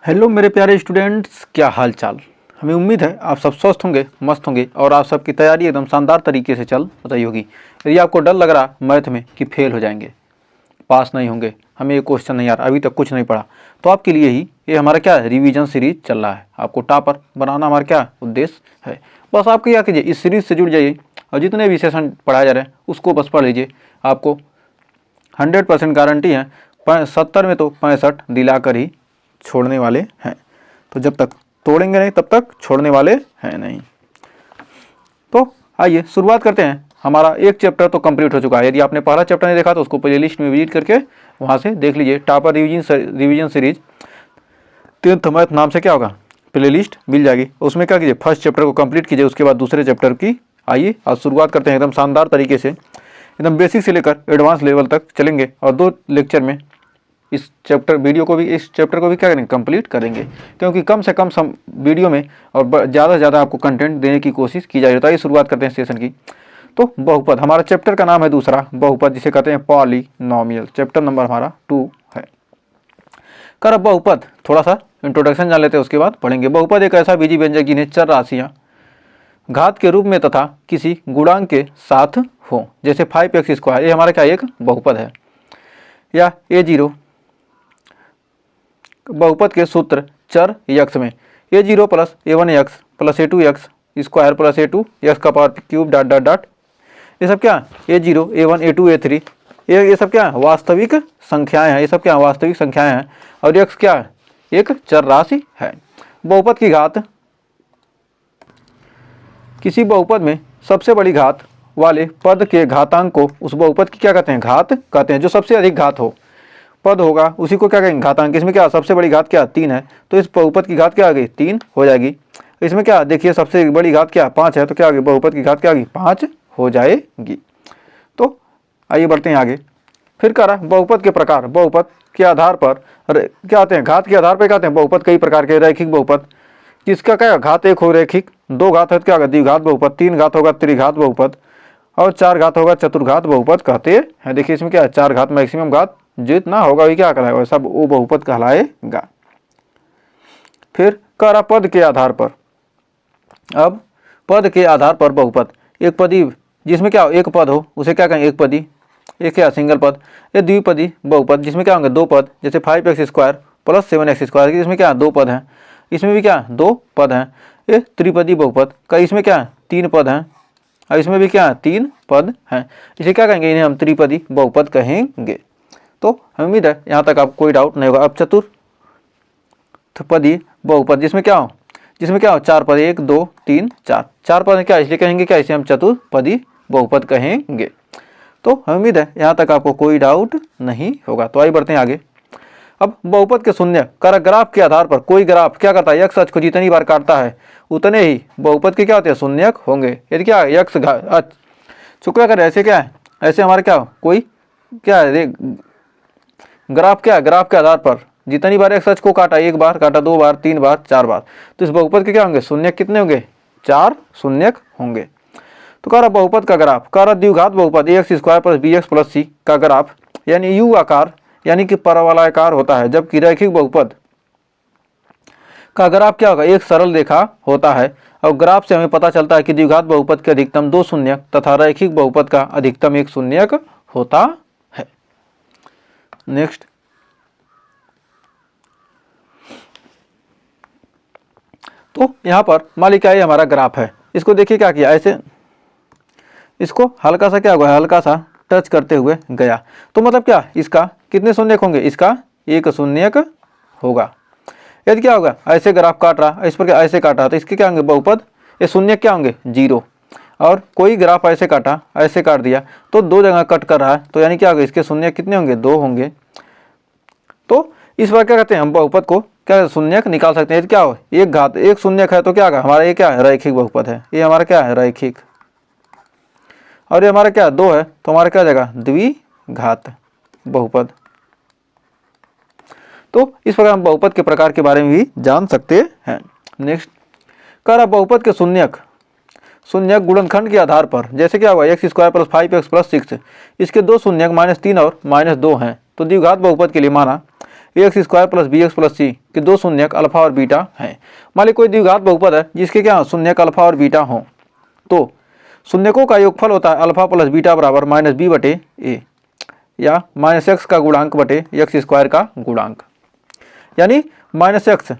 Hello मेरे प्यारे students, क्या हाल चाल। हमें उम्मीद है आप सब स्वस्थ होंगे, मस्त होंगे और आप सबकी तैयारी एकदम शानदार तरीके से चल रही होगी। यदि आपको डर लग रहा मैथ में कि फेल हो जाएंगे, पास नहीं होंगे, हमें ये क्वेश्चन नहीं आ रहा, अभी तक कुछ नहीं पढ़ा, तो आपके लिए ही ये हमारा क्या है, रिवीजन सीरीज चल रहा है। आपको टॉपर बनाना हमारा क्या उद्देश्य है। बस आप क्या कीजिए, इस सीरीज से जुड़ जाइए और जितने भी सेशन पढ़ाए जा रहे हैं उसको बस पढ़ लीजिए। आपको 100% गारंटी है, 70 में तो 65 दिलाकर ही छोड़ने वाले हैं। तो जब तक तोड़ेंगे नहीं तब तक छोड़ने वाले हैं नहीं। तो आइए शुरुआत करते हैं। हमारा एक चैप्टर तो कंप्लीट हो चुका है। यदि आपने पहला चैप्टर नहीं देखा तो उसको प्ले लिस्ट में विजिट करके वहाँ से देख लीजिए। Topper revision series 10th math नाम से क्या होगा, प्ले लिस्ट मिल जाएगी। उसमें क्या कीजिए, फर्स्ट चैप्टर को कंप्लीट कीजिए, उसके बाद दूसरे चैप्टर की आइए आज शुरुआत करते हैं। एकदम शानदार तरीके से, एकदम बेसिक से लेकर एडवांस लेवल तक चलेंगे और 2 लेक्चर में इस चैप्टर को भी क्या करेंगे, कंप्लीट करेंगे। क्योंकि कम से कम वीडियो में और ज़्यादा से ज़्यादा आपको कंटेंट देने की कोशिश की जाए। तो आइए शुरुआत करते हैं सेशन की। तो बहुपद, हमारा चैप्टर का नाम है दूसरा बहुपद, जिसे कहते हैं पॉलिनोमियल। चैप्टर नंबर हमारा 2 है। कर अब बहुपद थोड़ा सा इंट्रोडक्शन जान लेते हैं, उसके बाद पढ़ेंगे। बहुपद एक ऐसा बीजी व्यंजक जिन्हें चर राशियाँ घात के रूप में तथा किसी गुणांक के साथ हो, जैसे 5x², ये हमारा क्या एक बहुपद है। या a0 बहुपद के सूत्र चर यक्स में a0 plus a1x plus a2x square plus a2x का power cube dot dot dot, ये सब क्या a0 a1 a2 a3 ये सब क्या वास्तविक संख्याएं हैं। ये सब क्या वास्तविक संख्याएं हैं और x क्या है, एक चर राशि है। बहुपद की घात किसी बहुपद में सबसे बड़ी घात वाले पद के घातांक को उस बहुपद की क्या कहते हैं, घात कहते हैं। जो सबसे अधिक घात हो पद होगा उसी को क्या कहेंगे, घातांक। इसमें क्या सबसे बड़ी घात क्या 3 है, तो इस बहुपद की घात क्या आ गई 3 हो जाएगी। इसमें क्या देखिए सबसे बड़ी घात क्या 5 है, तो क्या आ गई बहुपद की घात क्या आ गई 5 हो जाएगी। तो आइए बढ़ते हैं आगे। फिर कह रहा बहुपद के प्रकार, बहुपद के आधार पर क्या आते हैं, घात के आधार पर क्या आते हैं बहुपद कई प्रकार के। रैखिक बहुपद, किसका क्या घात 1 हो रैखिक, 2 घात है तो क्या होगा द्विघात बहुपद, 3 घात होगा त्रिघात बहुपद और 4 घात होगा चतुर्घात बहुपद कहते हैं। देखिए इसमें क्या 4 घात मैक्सिमम घात जितना होगा वही क्या कहलाएगा, वैसा वो बहुपद कहलाएगा। फिर कह रहा पद के आधार पर, अब पद के आधार पर बहुपद एक पदी जिसमें क्या एक पद हो उसे क्या कहेंगे एक पदी, एक क्या सिंगल पद। ये द्विपदी बहुपद जिसमें क्या होंगे 2 पद, जैसे 5x² प्लस 7x², इसमें क्या 2 पद हैं, इसमें भी क्या 2 पद हैं। ये त्रिपदी बहुपद का, इसमें क्या 3 पद हैं और इसमें भी क्या 3 पद हैं। इसे क्या कहेंगे, इन्हें हम त्रिपदी बहुपद कहेंगे। तो उम्मीद है यहाँ तक आपको कोई डाउट नहीं होगा। अब चतुर्थपदी बहुपद जिसमें क्या हो 4 पद, 1 2 3 4, 4 पद क्या इसलिए कहेंगे क्या, इसे हम चतुर्पदी बहुपद कहेंगे। तो उम्मीद है यहाँ तक आपको कोई डाउट नहीं होगा। तो आइए बढ़ते हैं आगे। अब बहुपद के शून्य कर ग्राफ के आधार पर कोई ग्राफ क्या करता है, x अक्ष को जितनी बार काटता है उतने ही बहुपद के क्या होते हैं शून्यक होंगे। यदि क्या x चुका कर ऐसे क्या है, ऐसे हमारे क्या कोई क्या है ग्राफ, क्या ग्राफ के आधार पर जितनी बार x अक्ष को काटा, 1 बार काटा, 2 बार 3 बार 4 बार, तो इस बहुपद के क्या होंगे शून्यक कितने होंगे, 4 शून्यक होंगे। तो कह रहा बहुपद का ग्राफ, कह रहा द्विघात बहुपद ax² plus bx plus c का ग्राफ यानी u आकार यानी कि परवलयाकार होता है, जबकि रैखिक बहुपद का ग्राफ क्या होगा, एक सरल रेखा होता है। और ग्राफ से हमें पता चलता है कि द्विघात बहुपद के अधिकतम 2 शून्यक तथा रैखिक बहुपद का अधिकतम 1 शून्यक होता है। नेक्स्ट, तो यहाँ पर मान लीजिए ये हमारा ग्राफ है, इसको देखिए क्या किया, ऐसे इसको हल्का सा क्या हुआ, हल्का सा टच करते हुए गया, तो मतलब क्या इसका कितने शून्यक होंगे, इसका 1 शून्यक होगा। यदि क्या होगा ऐसे ग्राफ काट रहा, इस पर क्या ऐसे काटा, तो इसके क्या होंगे बहुपद, ये शून्यक क्या होंगे 0। और कोई ग्राफ ऐसे काटा, ऐसे काट दिया, तो 2 जगह कट कर रहा है, तो यानी क्या होगा इसके शून्यक कितने होंगे 2 होंगे। तो इस बार क्या कहते हैं हम बहुपद को क्या शून्यक निकाल सकते हैं। यदि क्या हो एक घात 1 शून्यक है तो क्या होगा हमारा ये क्या है रैखिक बहुपद है, ये हमारा क्या है रैखिक, और ये हमारा क्या 2 है तो हमारा क्या जाएगा द्विघात बहुपद। तो इस प्रकार हम बहुपद के प्रकार के बारे में भी जान सकते हैं। नेक्स्ट, कह रहा बहुपद के शून्यक गुणनखंड के आधार पर, जैसे क्या हुआ x² प्लस 5x प्लस 6, इसके 2 शून्यक -3 और -2 हैं। तो द्विघात बहुपद के लिए माना a x square plus b x plus c के दो शून्यक अल्फा और बीटा हैं। मान ली कोई द्विघात बहुपद है जिसके क्या शून्यक अल्फा और बीटा हो, तो शून्यकों का योगफल होता है अल्फा प्लस बीटा बराबर माइनस बी बटे ए, या माइनस एक्स का गुणांक बटे एक्स स्क्वायर का गुणांक। यानी माइनस एक्स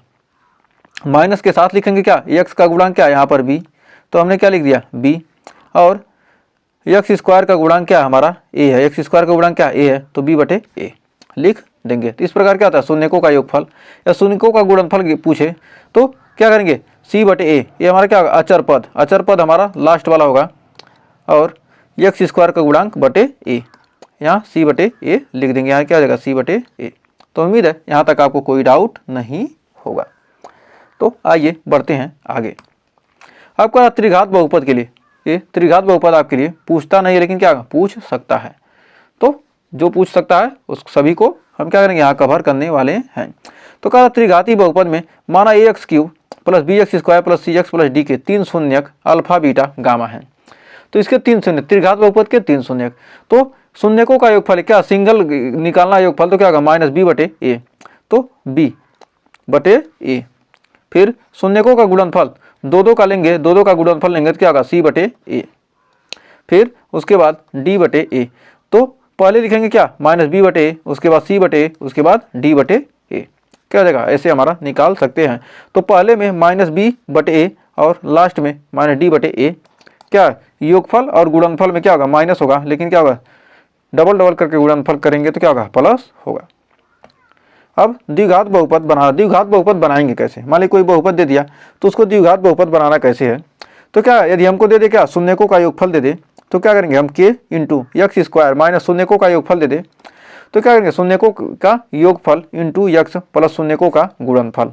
माइनस के साथ लिखेंगे क्या, एक्स का गुणांक क्या है यहाँ पर बी, तो हमने क्या लिख दिया बी, और एक्स स्क्वायर का गुणांक क्या है हमारा ए है, एक्स स्क्वायर का गुणांक क्या ए है, तो बी बटे ए लिख देंगे। तो इस प्रकार क्या होता है शून्यकों का योगफल या शून्यकों का गुणनफल पूछे तो क्या करेंगे सी बटे ए, ये हमारा क्या होगा अचर पद हमारा लास्ट वाला होगा, और एक्स स्क्वायर का गुणांक बटे ए, यहाँ सी बटे ए लिख देंगे, यहाँ क्या हो जाएगा सी बटे ए। तो उम्मीद है यहाँ तक आपको कोई डाउट नहीं होगा। तो आइए बढ़ते हैं आगे। आपका त्रिघात बहुपद के लिए, ये त्रिघात बहुपद आपके लिए पूछता नहीं है लेकिन क्या पूछ सकता है, तो जो पूछ सकता है उस सभी को हम क्या करेंगे यहाँ कवर करने वाले हैं। तो कहा त्रिघाती बहुपद में माना a x cube plus b x square plus c x plus d के तीन शून्यक अल्फा बीटा गामा है। तो इसके तीन शून्य, त्रिघात बहुपद के तीन शून्यक, तो शून्यकों का योगफल क्या सिंगल निकालना योगफल, तो क्या होगा माइनस बी बटे ए, तो बी बटे ए। फिर शून्यकों का गुणनफल दो का लेंगे, दो का गुणनफल लेंगे तो क्या होगा सी बटे ए। फिर उसके बाद डी बटे ए, तो पहले लिखेंगे क्या माइनस बी बटे ए, उसके बाद सी बटे ए, उसके बाद डी बटे ए, क्या हो जाएगा ऐसे हमारा निकाल सकते हैं। तो पहले में माइनस बी बटे ए और लास्ट में माइनस डी बटे ए, क्या योगफल और गुणनफल में क्या होगा माइनस होगा, लेकिन क्या होगा डबल करके गुणनफल करेंगे तो क्या होगा प्लस होगा। अब द्विघात बहुपद बनाना, द्विघात बहुपद बनाएंगे कैसे, मान ली कोई बहुपद दे दिया तो उसको द्विघात बहुपद बनाना कैसे है। तो क्या यदि हमको दे दे क्या शून्यकों का योगफल दे दे, तो क्या करेंगे हम के इंटू एक्स स्क्वायर माइनस शून्यकों का योगफल दे दे, तो क्या करेंगे शून्यकों का योगफल इंटू एक्स प्लस शून्यकों का गुणनफल,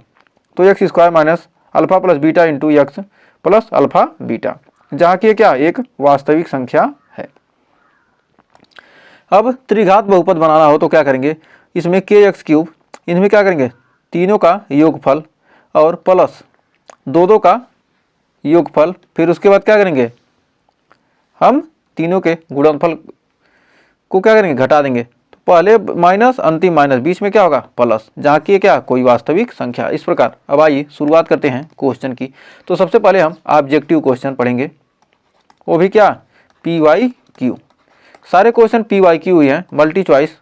तो x square minus alpha plus beta into x plus alpha beta, जहाँ की क्या एक वास्तविक संख्या है। अब त्रिघात बहुपद बनाना हो तो क्या करेंगे, इसमें के एक्स क्यूब, इनमें क्या करेंगे तीनों का योगफल और प्लस दो का योगफल, फिर उसके बाद क्या करेंगे हम तीनों के गुणनफल को क्या करेंगे घटा देंगे, तो पहले माइनस अंतिम माइनस बीच में क्या होगा प्लस, जहाँ की क्या कोई वास्तविक संख्या। इस प्रकार अब आइए शुरुआत करते हैं क्वेश्चन की। तो सबसे पहले हम ऑब्जेक्टिव क्वेश्चन पढ़ेंगे, वो भी क्या पी वाई क्यू, सारे क्वेश्चन पी वाई क्यू ही हैं, मल्टी चॉइस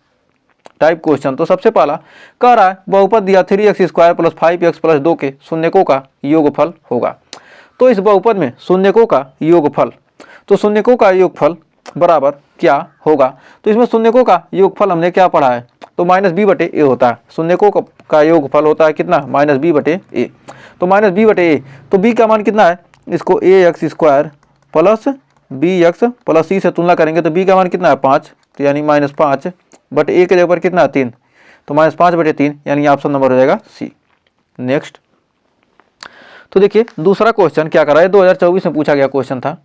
टाइप क्वेश्चन। तो सबसे पहला कह रहा है बहुपद दिया 3x square plus 5x plus 2 के शून्यकों का योगफल होगा। तो इस बहुपद में शून्यकों का योगफल, तो शून्यकों का योगफल बराबर क्या होगा, तो इसमें शून्यकों का योगफल हमने क्या पढ़ा है, तो माइनस बी बटे ए होता है। शून्यकों का योगफल होता है कितना माइनस बी बटे ए, तो माइनस बी बटे ए, तो बी का मान कितना है, इसको a x square plus b x plus c से तुलना करेंगे तो बी का मान कितना है 5, तो यानी माइनस 5 बटे ए के जगह पर कितना है 3, तो माइनस 5 बटे 3, यानी ऑप्शन नंबर हो जाएगा सी। नेक्स्ट, तो देखिए दूसरा क्वेश्चन क्या कर रहा है, 2024 में पूछा गया क्वेश्चन था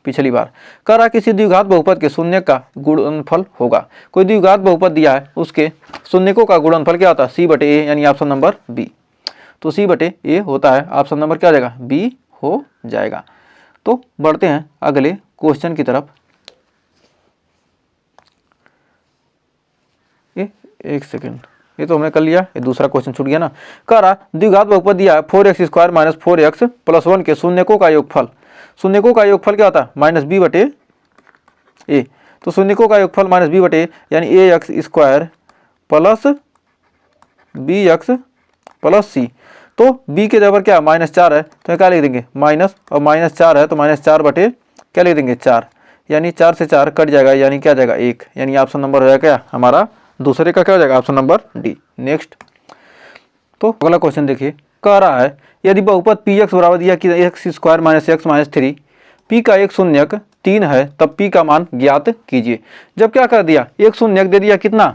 पिछली बार। कह रहा है किसी द्विघात बहुपद के शून्य का गुणनफल होगा। कोई द्विघात बहुपद दिया है, उसके शून्यकों का गुणनफल क्या होता है सी बटे ए, यानी ऑप्शन नंबर बी। तो सी बटे ए होता है, ऑप्शन नंबर क्या हो जाएगा बी हो जाएगा। तो बढ़ते हैं अगले क्वेश्चन की तरफ। एक सेकेंड, ये तो हमने कर लिया, ये दूसरा क्वेश्चन छूट गया ना। कह रहा द्विघात बहुपद दिया है 4x square minus 4x plus 1 के शून्यकों का योगफल, शून्यकों का योगफल क्या होता है माइनस बी बटे ए, तो शून्यकों का योगफल माइनस बी बटे यानी a x square plus b x plus c. तो बी के जगह क्या -4 है, तो क्या लिख देंगे माइनस, और -4 है तो -4 बटे क्या लिख देंगे 4, यानी 4 से 4 कट जाएगा, यानी क्या जाएगा 1, यानी ऑप्शन नंबर हो जाएगा क्या हमारा दूसरे का क्या हो जाएगा ऑप्शन नंबर डी। नेक्स्ट, तो अगला क्वेश्चन देखिए, कह रहा है यदि बहुपद पी एक्स बराबर दिया कि x square minus x minus 3, P का एक शून्यक 3 है तब पी का मान ज्ञात कीजिए। जब क्या कर दिया एक शून्यक दे दिया कितना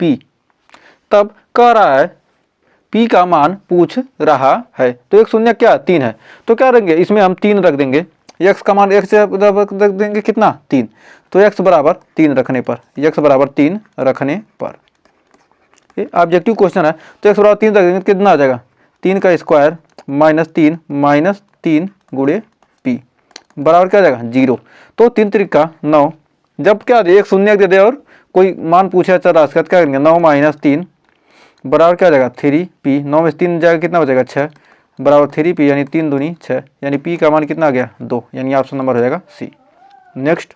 पी, तब कह रहा है पी का मान पूछ रहा है, तो एक शून्यक क्या 3 है, तो क्या रखेंगे इसमें हम 3 रख देंगे, x का मान x रख देंगे कितना 3, तो x बराबर 3 रखने पर, x बराबर 3 रखने पर, ये ऑब्जेक्टिव क्वेश्चन है, तो x बराबर 3 रख देंगे कितना आ जाएगा 3 का स्क्वायर माइनस 3 गुणे पी बराबर क्या आ जाएगा 0। तो 3 त्रिका 9, जब क्या दे एक शून्य दे दे और कोई मान पूछा चल रहा क्या करेंगे 9 माइनस 3 बराबर क्या हो जाएगा 3p, 9 में 3 जाएगा कितना बचेगा 6, बराबर 3p यानी 3 दूनी 6, यानी p का मान कितना आ गया 2, यानी ऑप्शन नंबर हो जाएगा सी। नेक्स्ट,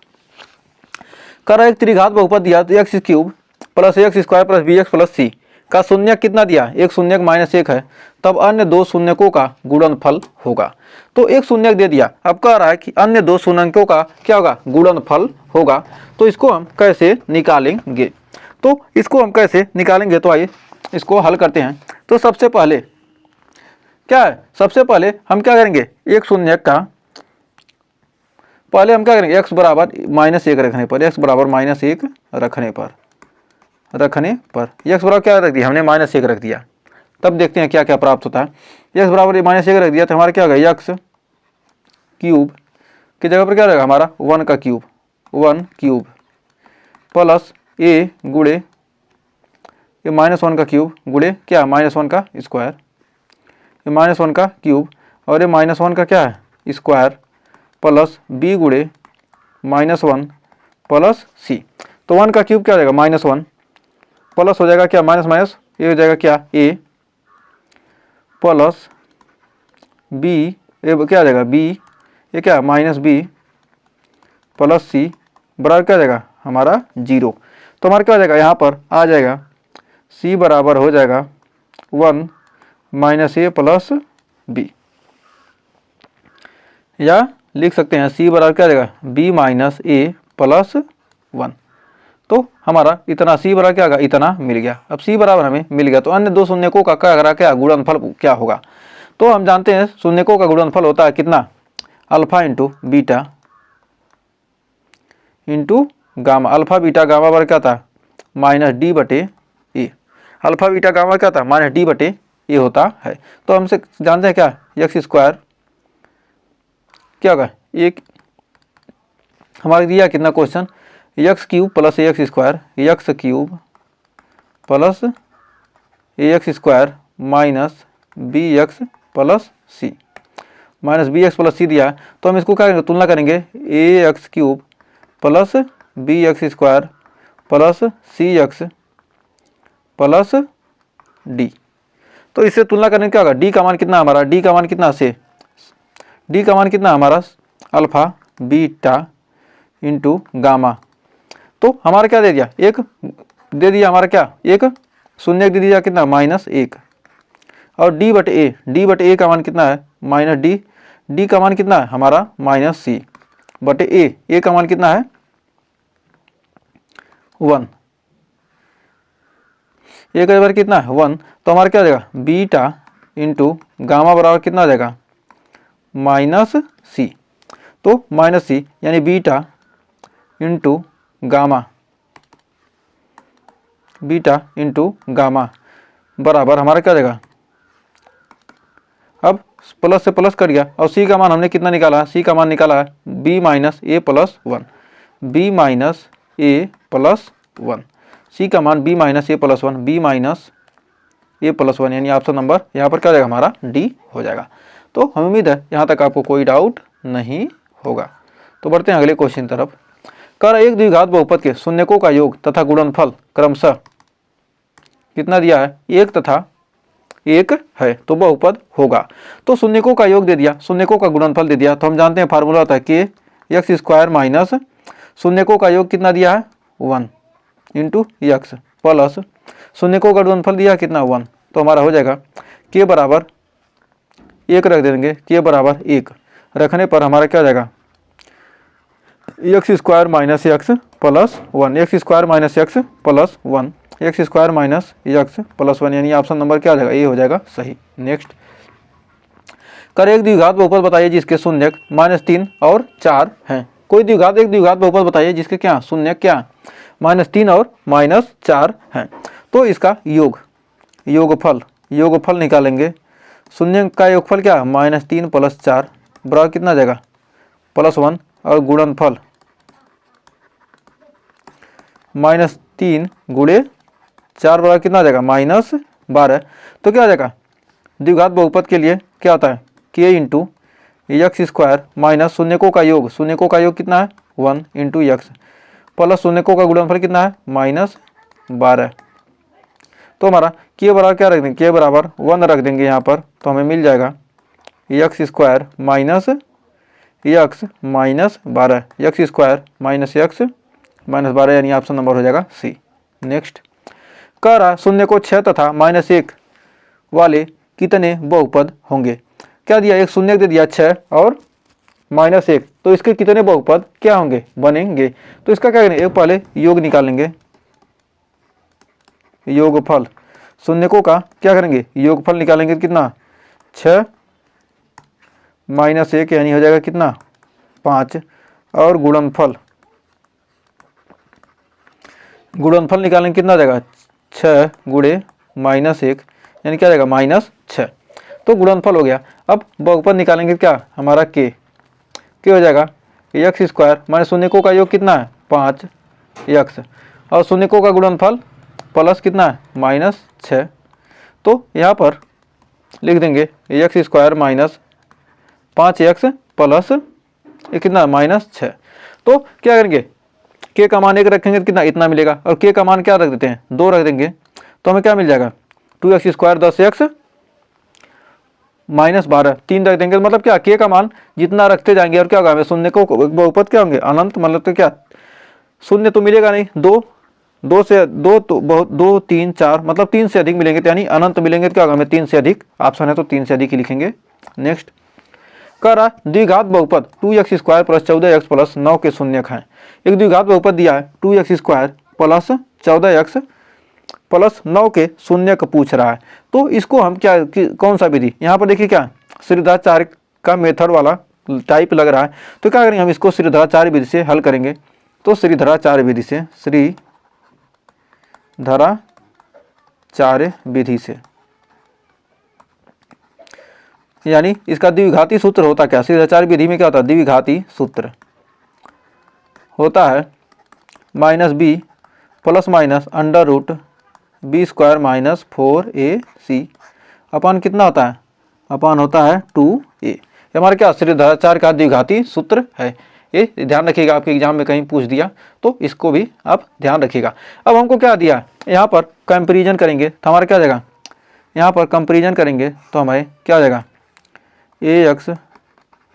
करा एक त्रिघात बहुपद दिया तो x cube plus x square plus b x plus c का शून्यक कितना दिया, एक शून्यक -1 है, तब अन्य दो शून्यकों का गुणनफल होगा। तो एक शून्यक दे दिया, अब कह रहा है कि अन्य दो शून्यकों का क्या होगा, गुणनफल होगा। तो इसको हम कैसे निकालेंगे, तो इसको हम कैसे निकालेंगे, तो आइए इसको हल करते हैं। तो सबसे पहले क्या है, सबसे पहले हम क्या करेंगे, एक शून्यक का पहले हम क्या करेंगे, x बराबर -1 रखने पर, x बराबर -1 रखने पर x बराबर क्या रख दिया हमने, -1 रख दिया। तब देखते हैं क्या क्या प्राप्त होता है। x बराबर -1 रख दिया तो हमारा क्या होगा, x क्यूब की जगह पर क्या रहेगा हमारा 1 का क्यूब, 1 क्यूब प्लस a गुणे ये -1 का क्यूब गुणे क्या -1 का स्क्वायर, ये -1 का क्यूब और ये -1 का क्या है स्क्वायर प्लस b गुणे -1 प्लस c। तो 1 का क्यूब क्या हो जाएगा -1 प्लस हो जाएगा क्या माइनस माइनस, ये हो जाएगा क्या a प्लस b, ये क्या आ जाएगा b, ये क्या -b प्लस c बराबर क्या आ जाएगा हमारा 0। तो हमारा क्या हो जाएगा, यहाँ पर आ जाएगा c बराबर हो जाएगा 1 -a प्लस b, या लिख सकते हैं c बराबर क्या आ जाएगा b -a प्लस 1। तो हमारा इतना c बराबर क्या होगा, इतना मिल गया। अब c बराबर हमें मिल गया तो अन्य दो शून्यकों का क्या गुणनफल क्या होगा। तो हम जानते हैं शून्यकों का गुणनफल होता है कितना, alpha into beta into gamma. Alpha beta gamma बराबर क्या था -d/a, अल्फा बीटा गामा क्या था -d/a होता है। तो हमसे जानते हैं क्या, एक्स स्क्वायर क्या होगा, एक हमारे दिया कितना question, x cube plus x square, x cube plus x square minus b x plus c, minus b x plus c दिया है। तो हम इसको क्या करेंगे, तुलना करेंगे a x cube plus b x square plus c x plus d. तो इससे तुलना करने क्या होगा, डी का मान कितना हमारा, डी का मान कितना से, डी का मान कितना हमारा अल्फा बीटा इंटू गामा। तो हमारा क्या दे दिया, एक दे दिया हमारा क्या, एक शून्य दे दिया कितना -1 और d/a का मान कितना है -d, d का मान कितना है हमारा -c/a, a का मान कितना है 1, a का बार कितना है 1। तो हमारा क्या हो जाएगा बीटा इंटू गामा बराबर कितना हो जाएगा -c। तो -c यानी beta into gamma, beta into gamma बराबर हमारा क्या देगा, अब प्लस से प्लस कर गया और c का मान हमने कितना निकाला है, c का मान निकाला है b -a plus 1, b -a plus 1, c का मान b -a plus 1, b -a plus 1 यानी ऑप्शन नंबर यहाँ पर क्या जाएगा हमारा डी हो जाएगा। तो हमें उम्मीद है यहाँ तक आपको कोई डाउट नहीं होगा। तो बढ़ते हैं अगले क्वेश्चन तरफ। कर एक द्विघात बहुपद के शून्यकों का योग तथा गुणनफल क्रमशः कितना दिया है, एक तथा एक है, तो बहुपद होगा। तो शून्यकों का योग दे दिया, शून्यकों का गुणनफल दे दिया। तो हम जानते हैं फार्मूला होता है के एक्स स्क्वायर माइनस शून्यकों का योग कितना दिया है 1 इंटू एक्स प्लस शून्यकों का गुणनफल दिया कितना 1। तो हमारा हो जाएगा के बराबर 1 रख देंगे, के बराबर 1 रखने पर हमारा क्या हो जाएगा x square minus x plus 1, x square minus x plus 1, x square minus x plus 1 यानी ऑप्शन नंबर क्या हो जाएगा, ये हो जाएगा सही। नेक्स्ट, कर एक द्विघात बहुपद बताइए जिसके शून्यक -3 और 4 हैं। कोई द्विघात एक द्विघात बहुपद बताइए जिसके क्या शून्यक क्या -3 और -4 हैं। तो इसका योगफल निकालेंगे। शून्य का योगफल क्या -3 प्लस 4 बराबर कितना आ जाएगा +1 और गुणनफल -3 गुणे 4 बराबर कितना आ जाएगा -12। तो क्या आ जाएगा द्विघात बहुपद के लिए क्या होता है के इंटू एक्स स्क्वायर माइनस शून्यकों का योग कितना है 1 इंटू एक्स प्लस शून्यकों का गुणनफल कितना है -12। तो हमारा के बराबर क्या रख देंगे, के बराबर 1 रख देंगे यहाँ पर, तो हमें मिल जाएगा x square minus x minus 12, x square minus x minus 12, यानी ऑप्शन नंबर हो जाएगा सी। नेक्स्ट कह रहा शून्य को 6 तथा -1 वाले कितने बहुपद होंगे। क्या दिया, एक शून्य दे दिया 6 और -1, तो इसके कितने बहुपद क्या होंगे, बनेंगे। तो इसका क्या करेंगे, एक पहले योग निकालेंगे, योगफल शून्य को का क्या करेंगे, योगफल निकालेंगे कितना 6 -1 यानी हो जाएगा कितना 5, और गुणनफल निकालेंगे कितना जाएगा 6 गुणे -1 यानी क्या जाएगा -6, तो गुणनफल हो गया। अब बहुपद निकालेंगे क्या, हमारा के हो जाएगा एक्स स्क्वायर माइनस शून्य को का योग कितना है 5 एक्स, और शून्य को का गुणनफल प्लस कितना है -6, तो यहाँ पर लिख देंगे x square minus 5x plus ये कितना -6। तो क्या करेंगे, के का मान 1 रखेंगे तो कितना इतना मिलेगा, और के का मान क्या रख देते हैं 2 रख देंगे, तो हमें क्या मिल जाएगा 2x स्क्वायर 10x -12 3 रख देंगे, मतलब क्या के का मान जितना रखते जाएंगे और क्या होगा, हमें शून्य को बहुपद क्या होंगे अनंत, मतलब तो क्या शून्य तो मिलेगा नहीं, 2 से 2 तो बहुत 2 3 4 मतलब 3 से अधिक मिलेंगे, तो यानी अनंत मिलेंगे, तो क्या होगा हमें 3 से अधिक, ऑप्शन है तो 3 से अधिक ही लिखेंगे। नेक्स्ट कह रहा द्विघात बहुपद 2x square plus 14x plus 9 के शून्यक हैं। एक द्विघात बहुपद दिया है 2x square plus 14x plus 9 के शून्यक पूछ रहा है, तो इसको हम क्या कौन सा विधि, यहाँ पर देखिए क्या श्रीधराचार्य का मेथड वाला टाइप लग रहा है, तो क्या करेंगे हम इसको श्रीधराचार्य विधि से हल करेंगे। तो श्रीधराचार्य विधि से, श्रीधराचार्य विधि से यानी इसका द्विघाती सूत्र होता क्या, श्रीधराचार्य विधि में क्या होता है, द्विघाती सूत्र होता है -b plus minus under root b square minus 4ac अपान कितना होता है, अपान होता है 2a। हमारा क्या श्रीधराचार्य का द्विघाती सूत्र है, ये ध्यान रखिएगा, आपके एग्जाम में कहीं पूछ दिया तो इसको भी आप ध्यान रखिएगा। अब हमको क्या दिया, यहाँ पर कंपेरिजन करेंगे तो हमारा क्या जाएगा, यहाँ पर कंपेरिजन करेंगे तो हमारे क्या जाएगा ax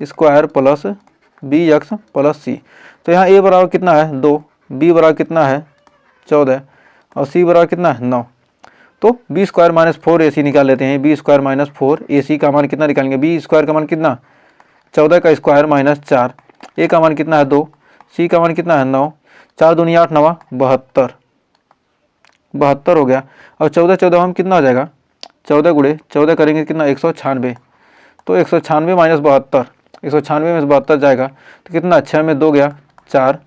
square plus bx plus c, तो यहाँ a बराबर कितना है 2, b बराबर कितना है 14 और c बराबर कितना है 9, तो b स्क्वायर माइनस 4ac निकाल लेते हैं। b स्क्वायर माइनस 4ac का मान कितना निकालेंगे, b स्क्वायर का मान कितना 14 का स्क्वायर माइनस 4, a का मान कितना है 2, c का मान कितना है 9, 4 दूनी 8 9 72 हो गया, और 14 हम कितना हो जाएगा 14 गुणे 14 करेंगे कितना 196, तो 196 माइनस 72, 196 में से 72 जाएगा तो कितना 6 में 2 गया 4,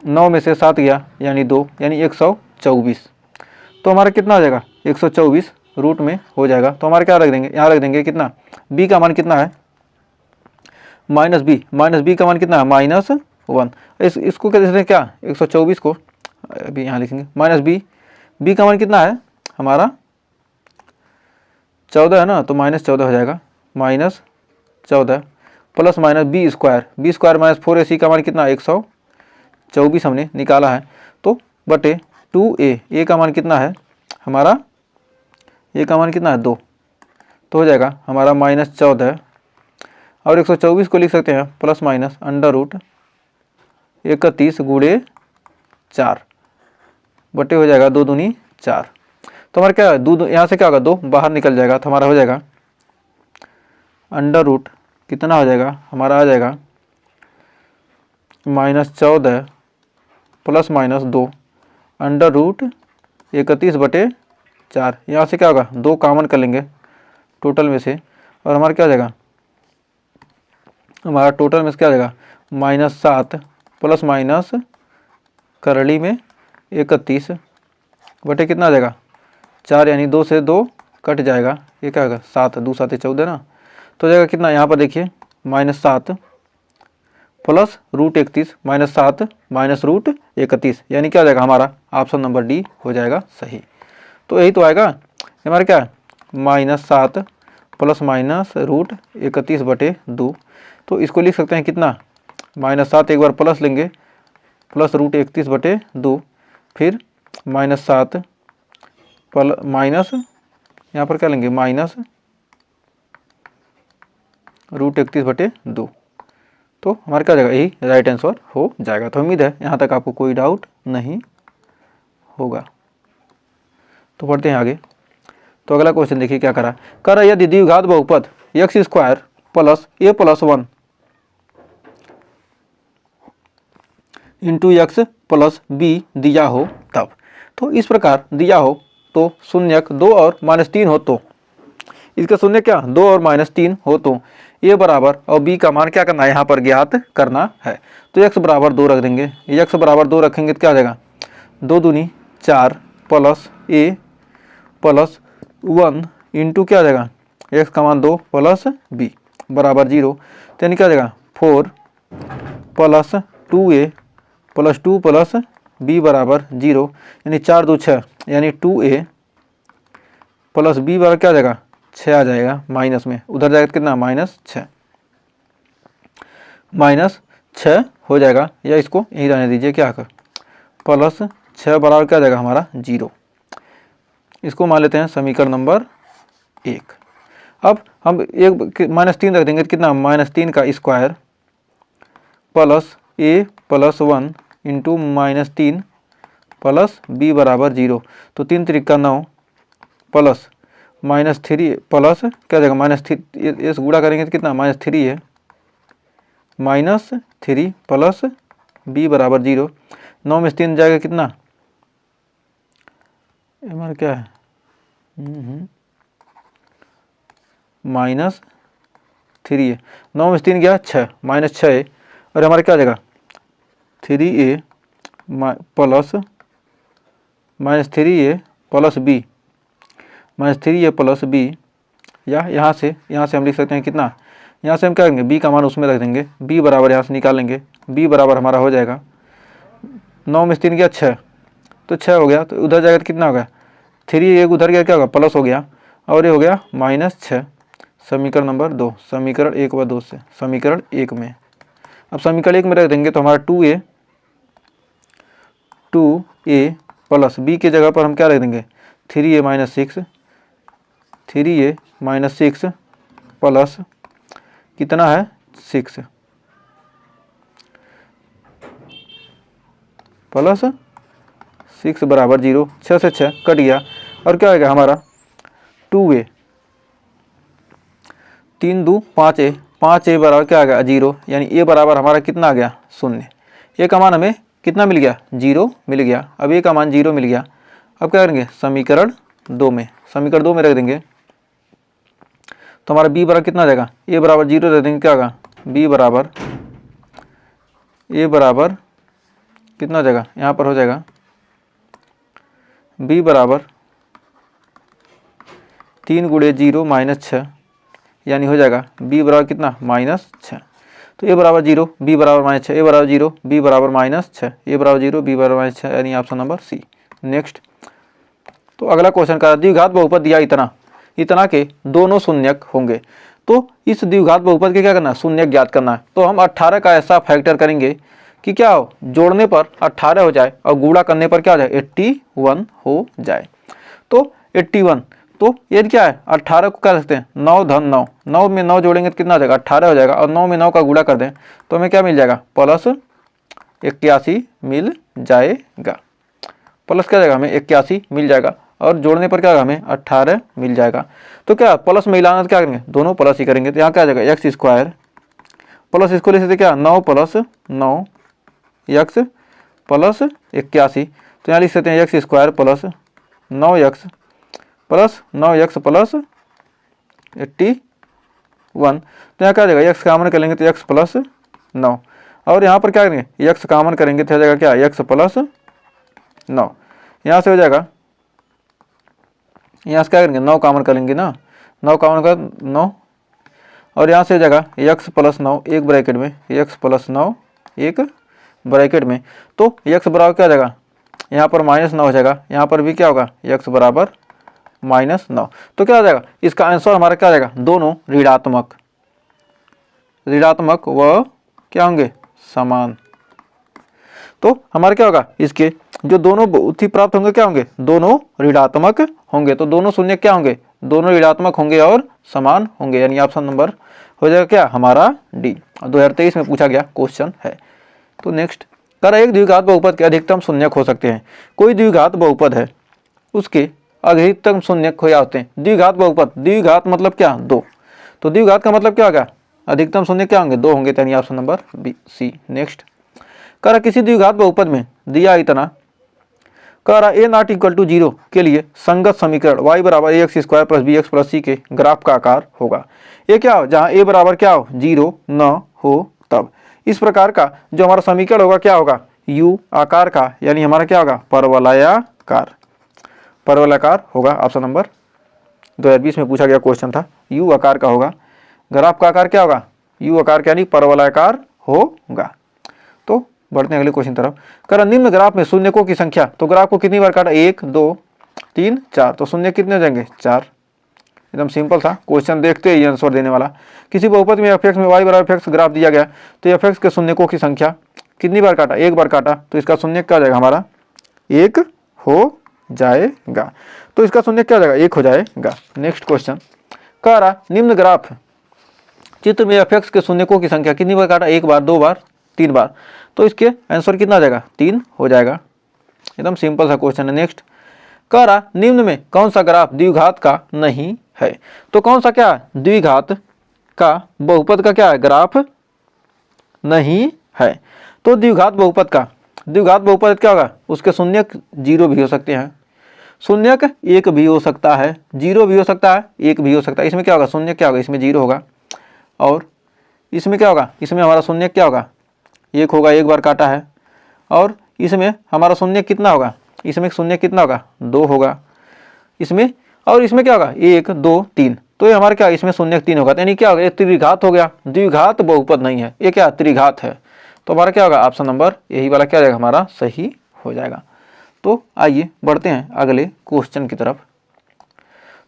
9 में से 7 गया यानी 2, यानी 124, तो हमारा कितना हो जाएगा 124 रूट में हो जाएगा। तो हमारा क्या रख देंगे, यहाँ रख देंगे कितना b का मान कितना है -b का मान कितना है -1, इसको क्या देते हैं क्या 124 को अभी यहाँ लिखेंगे -b का मान कितना है हमारा 14 है ना, तो -14 हो जाएगा, -14 plus minus b square minus 4ac का मान कितना 124 हमने निकाला है, तो बटे 2a का मान कितना है हमारा, a का मान कितना है 2, तो हो जाएगा हमारा -14 और 124 को लिख सकते हैं प्लस माइनस अंडर रूट 31 गुणे 4 बटे हो जाएगा 2 दूनी 4, तो हमारा क्या है दो यहाँ से क्या होगा 2 बाहर निकल जाएगा, तो हमारा हो जाएगा अंडर रूट कितना हो जाएगा हमारा आ जाएगा -14 प्लस माइनस 2 अंडर रूट 31 बटे 4, यहाँ से क्या होगा 2 कॉमन कर लेंगे टोटल में से, और हमारा क्या हो जाएगा हमारा टोटल में से क्या हो जाएगा -7 प्लस माइनस करली में 31 बटे कितना आ जाएगा 4, यानी 2 से 2 कट जाएगा, ये क्या होगा 7 2 7 14 ना, तो हो जाएगा कितना यहाँ पर देखिए -7 प्लस रूट 31 -7 माइनस रूट 31, यानी क्या हो जाएगा हमारा ऑप्शन नंबर डी हो जाएगा सही। तो यही तो आएगा हमारा क्या -7 प्लस माइनस रूट 31 बटे 2, तो इसको लिख सकते हैं कितना -7 एक बार प्लस लेंगे प्लस रूट 31 बटे 2, फिर -7 माइनस, यहाँ पर क्या लेंगे माइनस √31/2। तो हमारे क्या जाएगा, यही राइट आंसर हो जाएगा। तो उम्मीद है यहाँ तक आपको कोई डाउट नहीं होगा। तो पढ़ते हैं आगे। तो अगला क्वेश्चन देखिए क्या करा, यदि द्विघात बहुपद x² + a + 1 × x + b दिया हो तब। तो इस प्रकार दिया हो तो शून्यक 2 और -3 हो तो इसका शून्य क्या 2 और -3 हो तो a बराबर और b का मान क्या करना है, यहाँ पर ज्ञात करना है। तो x बराबर 2 रख देंगे, x बराबर 2 रखेंगे तो क्या आ जाएगा 2 दूनी 4 प्लस a प्लस 1 इंटू क्या आ जाएगा x का मान 2 प्लस b बराबर 0। तो यानी क्या आ जाएगा 4 plus 2a plus 2 plus b बराबर 0, यानी 4 2 6, यानी 2a प्लस b बराबर क्या आ जाएगा 6 आ जाएगा, माइनस में उधर जाएगा कितना -6 हो जाएगा, या इसको यही रहने दीजिए क्या कर प्लस 6 बराबर क्या आ जाएगा हमारा 0। इसको मान लेते हैं समीकरण नंबर 1। अब हम एक -3 रख देंगे, कितना -3 का square plus a + 1 into -3 plus b बराबर 0। तो 3 त्रिका 9 प्लस -3 प्लस क्या जाएगा -3, इस गुणा करेंगे तो कितना -3 है, -3 प्लस b बराबर 0। 9 में 3 जाएगा कितना, हमारा क्या है -3 है, 9 में 3 गया 6, -6 है, और हमारा क्या आ जाएगा 3a plus -3a plus b -3a plus b, या यहाँ से हम लिख सकते हैं कितना, यहाँ से हम क्या करेंगे b का मान उसमें रख देंगे, b बराबर यहाँ से निकालेंगे, b बराबर हमारा हो जाएगा 9 में 3 गया 6, तो 6 हो गया, तो उधर जाएगा तो कितना हो गया 3 एक उधर गया क्या होगा प्लस हो गया, और ये हो गया -6। समीकरण नंबर 2, समीकरण 1 व 2 से समीकरण 1 में, अब समीकरण 1 में रख देंगे तो हमारा 2a प्लस b की जगह पर हम क्या रख देंगे 3a - 6 प्लस कितना है 6 प्लस 6 बराबर 0, 6 से 6 कट गया, और क्या होगा हमारा 2a 3 2 5a, 5a बराबर क्या आ गया 0, यानी a बराबर हमारा कितना आ गया 0। a का मान हमें कितना मिल गया 0 मिल गया, अब a का मान 0 मिल गया। अब क्या करेंगे समीकरण 2 में, समीकरण 2 में रख देंगे तो हमारा b बराबर कितना आ जाएगा, a बराबर 0 रख देंगे क्या होगा b बराबर a बराबर कितना हो जाएगा, यहाँ पर हो जाएगा b बराबर 3 × 0 -6, यानी हो जाएगा b बराबर कितना -6। तो a बराबर 0 b बराबर -6, a बराबर 0 b बराबर -6, a बराबर 0 b बराबर -6, यानी ऑप्शन नंबर सी। नेक्स्ट, तो अगला क्वेश्चन का द्विघात बहुपद दिया इतना के दोनों शून्यक होंगे। तो इस द्विघात बहुपद के क्या करना है शून्यक ज्ञात करना है। तो हम 18 का ऐसा फैक्टर करेंगे कि क्या हो जोड़ने पर 18 हो जाए और गुणा करने पर क्या हो जाए 81 हो जाए। तो 81, तो ये क्या है 18 को क्या रखते हैं 9 धन 9, 9 में 9 जोड़ेंगे तो कितना आ जाएगा 18 हो जाएगा, और 9 में 9 का गुणा कर दें तो हमें क्या मिल जाएगा प्लस 81 मिल जाएगा, प्लस क्या जाएगा हमें 81 मिल जाएगा, और जोड़ने पर क्या होगा हमें 18 मिल जाएगा। तो क्या प्लस में मिलाना तो क्या करेंगे दोनों प्लस ही करेंगे, तो यहाँ क्या आ जाएगा x² प्लस इसको ले सकते क्या 9 + 9 x प्लस 81, तो यहाँ लिख सकते हैं x² plus 9x plus 9x plus 81। तो यहाँ क्या आ जाएगा x कॉमन करेंगे तो x प्लस 9, और यहाँ पर क्या करेंगे x कॉमन करेंगे तो हो जाएगा क्या x प्लस 9, यहाँ से हो जाएगा यहाँ से क्या करेंगे 9 कॉमन करेंगे ना, 9 कॉमन कर 9, और यहाँ से हो जाएगा x प्लस 9 एक ब्रैकेट में x प्लस 9 एक ब्रैकेट में। तो x बराबर क्या हो जाएगा यहाँ पर -9 हो जाएगा, यहाँ पर भी क्या होगा x बराबर -9। तो क्या हो जाएगा इसका आंसर हमारा क्या हो जाएगा दोनों ऋणात्मक व क्या होंगे समान। तो हमारा क्या होगा इसके जो दोनों उत्थी प्राप्त होंगे क्या होंगे, दोनों ऋणात्मक होंगे। तो दोनों शून्य क्या होंगे, दोनों ऋणात्मक होंगे और समान होंगे, यानी ऑप्शन नंबर हो जाएगा क्या हमारा डी। 2023 में पूछा गया क्वेश्चन है। तो नेक्स्ट कर एक द्विघात बहुपद के अधिकतम शून्यक हो सकते हैं। कोई द्विघात बहुपद है, उसके अधिकतम शून्यक हो जाते हैं। द्विघात बहुपद, द्विघात मतलब क्या, दो, तो द्विघात का मतलब क्या होगा, अधिकतम शून्य क्या होंगे, दो होंगे, यानी option number B C. Next कर किसी द्विघात बहुपद में दिया इतना, कह रहा ए नॉट इक्वल टू 0 के लिए संगत समीकरण y बराबर ax square plus b x plus c के ग्राफ का आकार होगा। ये क्या हो, जहाँ a बराबर क्या हो 0 न हो तब इस प्रकार का जो हमारा समीकरण होगा क्या होगा, u आकार का, यानी हमारा क्या होगा परवलयाकार, परवलयाकार होगा। ऑप्शन नंबर 2020 में पूछा गया क्वेश्चन था, u आकार का होगा। ग्राफ का आकार क्या होगा, u आकार का यानी परवलयाकार होगा। तो बढ़ते हैं अगले क्वेश्चन तरफ। कर निम्न ग्राफ में शून्यकों की संख्या, तो ग्राफ को कितनी बार काटा, 1 2 3 4, तो शून्य कितने हो जाएंगे 4। एकदम सिंपल था क्वेश्चन, देखते ही आंसर देने वाला। किसी बहुपद में f(x) में y बराबर f(x) ग्राफ दिया गया, तो f(x) के शून्यकों की संख्या कितनी बार काटा, एक बार काटा, तो इसका शून्य क्या हो जाएगा हमारा, एक हो जाएगा। तो इसका शून्य क्या हो जाएगा, एक हो जाएगा। नेक्स्ट क्वेश्चन कह रहा निम्न ग्राफ चित्र में f(x) के शून्यकों की संख्या कितनी बार काटा, एक बार, दो बार, तीन बार, तो इसके आंसर कितना आ जाएगा, 3 हो जाएगा। एकदम सिंपल सा क्वेश्चन है। नेक्स्ट कह रहा निम्न में कौन सा ग्राफ द्विघात का नहीं है, तो कौन सा क्या द्विघात का बहुपद का क्या है, ग्राफ नहीं है। तो द्विघात बहुपद का, द्विघात बहुपद क्या होगा, उसके शून्यक 0 भी हो सकते हैं, शून्यक 1 भी हो सकता है, 0 भी हो सकता है, 1 भी हो सकता है। इसमें क्या होगा, शून्य क्या होगा, इसमें 0 होगा, और इसमें क्या होगा, इसमें हमारा शून्य क्या होगा, 1 होगा, एक बार काटा है, और इसमें हमारा शून्य कितना होगा, इसमें शून्य कितना होगा, 2 होगा इसमें, और इसमें क्या होगा 1 2 3, तो ये हमारा क्या, इसमें शून्य 3 होगा, यानी क्या होगा, ये त्रिघात हो गया, द्विघात बहुपद नहीं है, ये क्या त्रिघात है। तो हमारा क्या होगा, ऑप्शन नंबर यही वाला क्या हो जाएगा हमारा सही हो जाएगा। तो आइए बढ़ते हैं अगले क्वेश्चन की तरफ।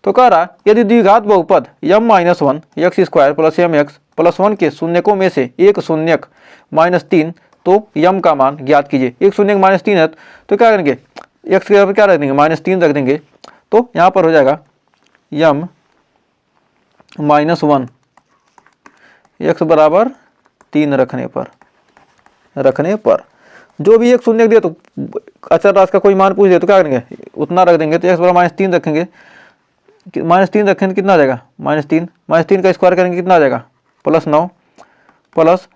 तो कह रहा यदि द्विघात बहुपद m-1 x square plus mx plus 1 के शून्यकों में से एक शून्यक -3, तो m का मान ज्ञात कीजिए। एक शून्यक -3 है तो क्या करेंगे, x के बराबर क्या रख देंगे, -3 रख देंगे, तो यहाँ पर हो जाएगा m-1 x बराबर 3 रखने पर जो भी एक शून्य दिया, तो अचर राशि का कोई मान पूछ दे तो क्या करेंगे, उतना रख देंगे। तो x बराबर -3 रखेंगे, -3 रखेंगे कितना आ जाएगा, -3 का स्क्वायर करेंगे कितना आ जाएगा, +9 प्लस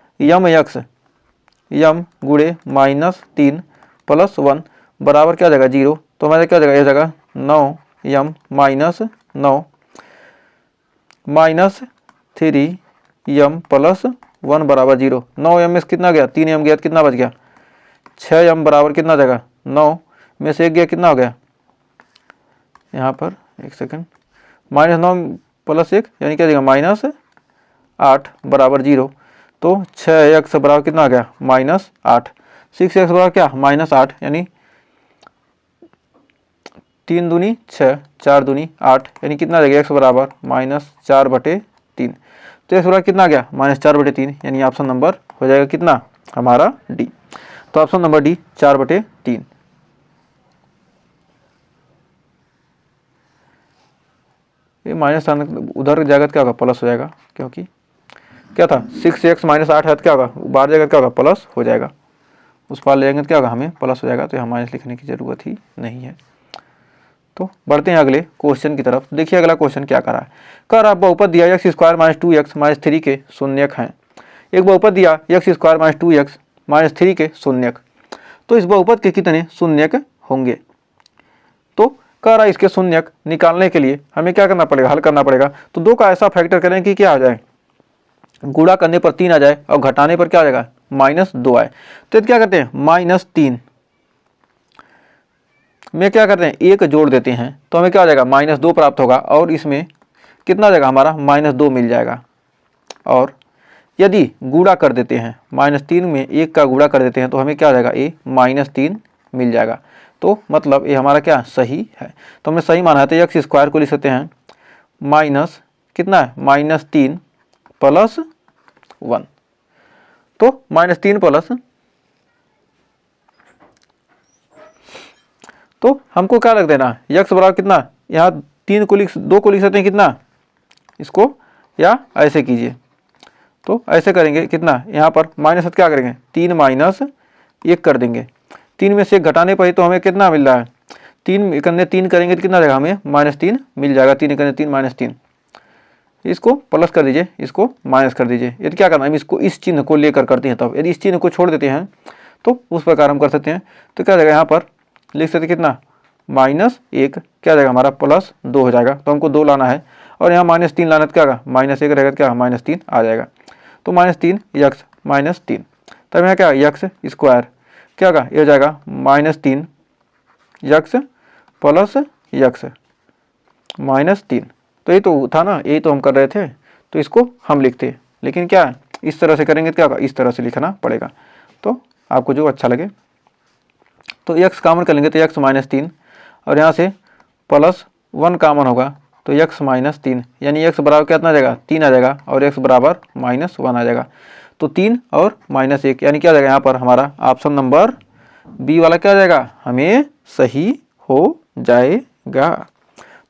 m गुणे -3 प्लस 1 बराबर क्या आ जाएगा 0। तो हमारे क्या आ जाएगा, यह जाएगा 9m -3m प्लस 1 बराबर 0। 9m में कितना गया, 3m गया, कितना बच गया 6m बराबर कितना आ जाएगा, 9 में से 1 गया, कितना हो गया यहाँ पर, एक सेकंड, -9 प्लस 1 यानी क्या देगा -8 बराबर 0। तो 6x बराबर कितना आ गया -8, 6x बराबर क्या -8, यानी 3 दूनी 6, 4 दूनी 8, यानी कितना आ जाएगा x बराबर -4/3। तो x बराबर कितना आ गया -4/3, यानी ऑप्शन नंबर हो जाएगा कितना हमारा डी। तो ऑप्शन नंबर डी 4/3। ये माइनस उधर जाएगा क्या होगा, प्लस हो जाएगा, क्योंकि क्या था 6x -8 है तो क्या होगा, बाहर जाएगा क्या होगा, प्लस हो जाएगा, उस पार ले जाएंगे तो क्या होगा, हमें प्लस हो जाएगा, तो यहाँ माइनस लिखने की ज़रूरत ही नहीं है। तो बढ़ते हैं अगले क्वेश्चन की तरफ। देखिए अगला क्वेश्चन क्या कर रहा है, कह रहा बहुपद दिया x स्क्वायर -2x -3 के शून्यक हैं। एक बहुपद दिया x स्क्वायर -2x -3 के शून्यक, तो इस बहुपद के कितने शून्यक होंगे। तो कह रहा है इसके शून्यक निकालने के लिए हमें क्या करना पड़ेगा, हल करना पड़ेगा। तो 2 का ऐसा फैक्टर करें कि क्या आ जाए, गुणा करने पर 3 आ जाए और घटाने पर क्या आ जाएगा -2 आए। तो क्या करते हैं, -3 में क्या करते हैं, 1 जोड़ देते हैं, तो हमें क्या आ जाएगा -2 प्राप्त होगा, और इसमें कितना आ जाएगा हमारा -2 मिल जाएगा। और यदि गुणा कर देते हैं, -3 में 1 का गुणा कर देते हैं, तो हमें क्या आ जाएगा, ये -3 मिल जाएगा। तो मतलब ये हमारा क्या सही है। तो हमने सही माना है, तो x स्क्वायर को लिख सकते हैं माइनस कितना है -3 प्लस 1। तो -3 प्लस तो हमको क्या रख देना, यक्स बराबर कितना, यहाँ 3 को लिख 2 को लिख सकते हैं कितना इसको, या ऐसे कीजिए। तो ऐसे करेंगे कितना, यहाँ पर माइनस क्या करेंगे 3 माइनस 1 कर देंगे। 3 में से 1 घटाने पर ही तो हमें कितना मिल रहा है, 3 इकन्ने 3 करेंगे तो कितना जाएगा, हमें -3 मिल जाएगा। 3 इकन्ने 3 -3, इसको प्लस कर दीजिए, इसको माइनस कर दीजिए। यदि क्या करना है, हम इसको इस चिन्ह को लेकर करते हैं, तब यदि इस चिन्ह को छोड़ देते हैं तो उस प्रकार हम कर सकते हैं। तो क्या जाएगा, यहाँ पर लिख सकते कितना -1 क्या जाएगा हमारा +2 हो जाएगा। तो हमको 2 लाना है और यहाँ -3 लाना, तो क्या होगा -1 रहेगा, तो क्या -3 आ जाएगा। तो -3 यक्स -3, तब यहाँ क्या यक्स स्क्वायर क्या होगा, ये हो जाएगा -3 यक्स प्लस यक्स -3। तो ये तो था ना, यही तो हम कर रहे थे, तो इसको हम लिखते, लेकिन क्या इस तरह से करेंगे तो क्या होगा, इस तरह से लिखना पड़ेगा। तो आपको जो अच्छा लगे। तो यक्स कॉमन कर लेंगे तो यक्स -3 और यहाँ से +1 कॉमन होगा तो यक्स -3, यानी यक्स बराबर कितना आ जाएगा 3 आ जाएगा और यक्स बराबर -1 आ जाएगा। तो 3 और -1 यानी क्या आ जाएगा, यहाँ पर हमारा ऑप्शन नंबर बी वाला क्या आ जाएगा, हमें सही हो जाएगा।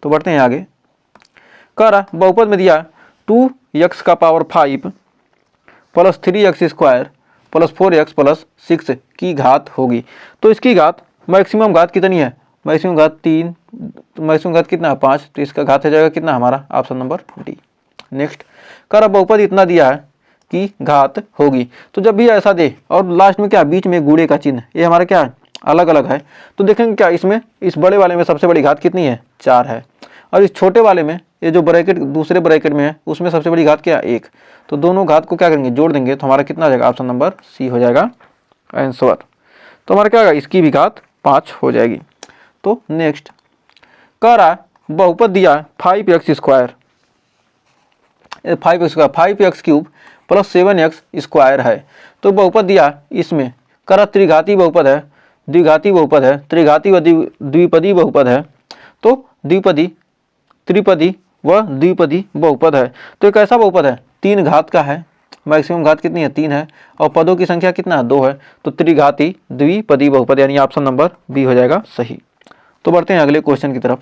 तो बढ़ते हैं आगे। कह रहा बहुपद में दिया 2x का पावर 5 + 3x स्क्वायर + 4x + 6 की घात होगी। तो इसकी घात मैक्सिमम घात कितनी है, मैक्सिमम घात 3, मैक्सिमम घात कितना 5, तो इसका घात हो जाएगा कितना हमारा ऑप्शन नंबर डी। नेक्स्ट कह रहा बहुपद इतना दिया है कि घात होगी। तो जब भी ऐसा दे और लास्ट में क्या बीच में गुणे का चिन्ह, ये हमारा क्या अलग अलग है, तो देखेंगे क्या इसमें इस बड़े वाले में सबसे बड़ी घात कितनी है 4 है, और इस छोटे वाले में ये जो ब्रैकेट दूसरे ब्रैकेट में है उसमें सबसे बड़ी घात क्या 1। तो दोनों घात को क्या करेंगे जोड़ देंगे तो हमारा कितना आ जाएगा, ऑप्शन नंबर सी हो जाएगा आंसर। तो हमारा क्या होगा, इसकी भी घात 5 हो जाएगी। तो नेक्स्ट कह रहा बहुपद दिया 5x square 5x cube + 7x square है। तो बहुपद दिया, इसमें कह रहा त्रिघाती बहुपद है, द्विघाती बहुपद है, त्रिघाती व द्विपदी बहुपद है। तो द्विपदी, त्रिपदी व द्विपदी बहुपद है। तो एक ऐसा बहुपद है 3 घात का है, मैक्सिमम घात कितनी है 3 है और पदों की संख्या कितना 2 है। तो त्रिघाती द्विपदी बहुपद यानी ऑप्शन नंबर बी हो जाएगा सही। तो बढ़ते हैं अगले क्वेश्चन की तरफ।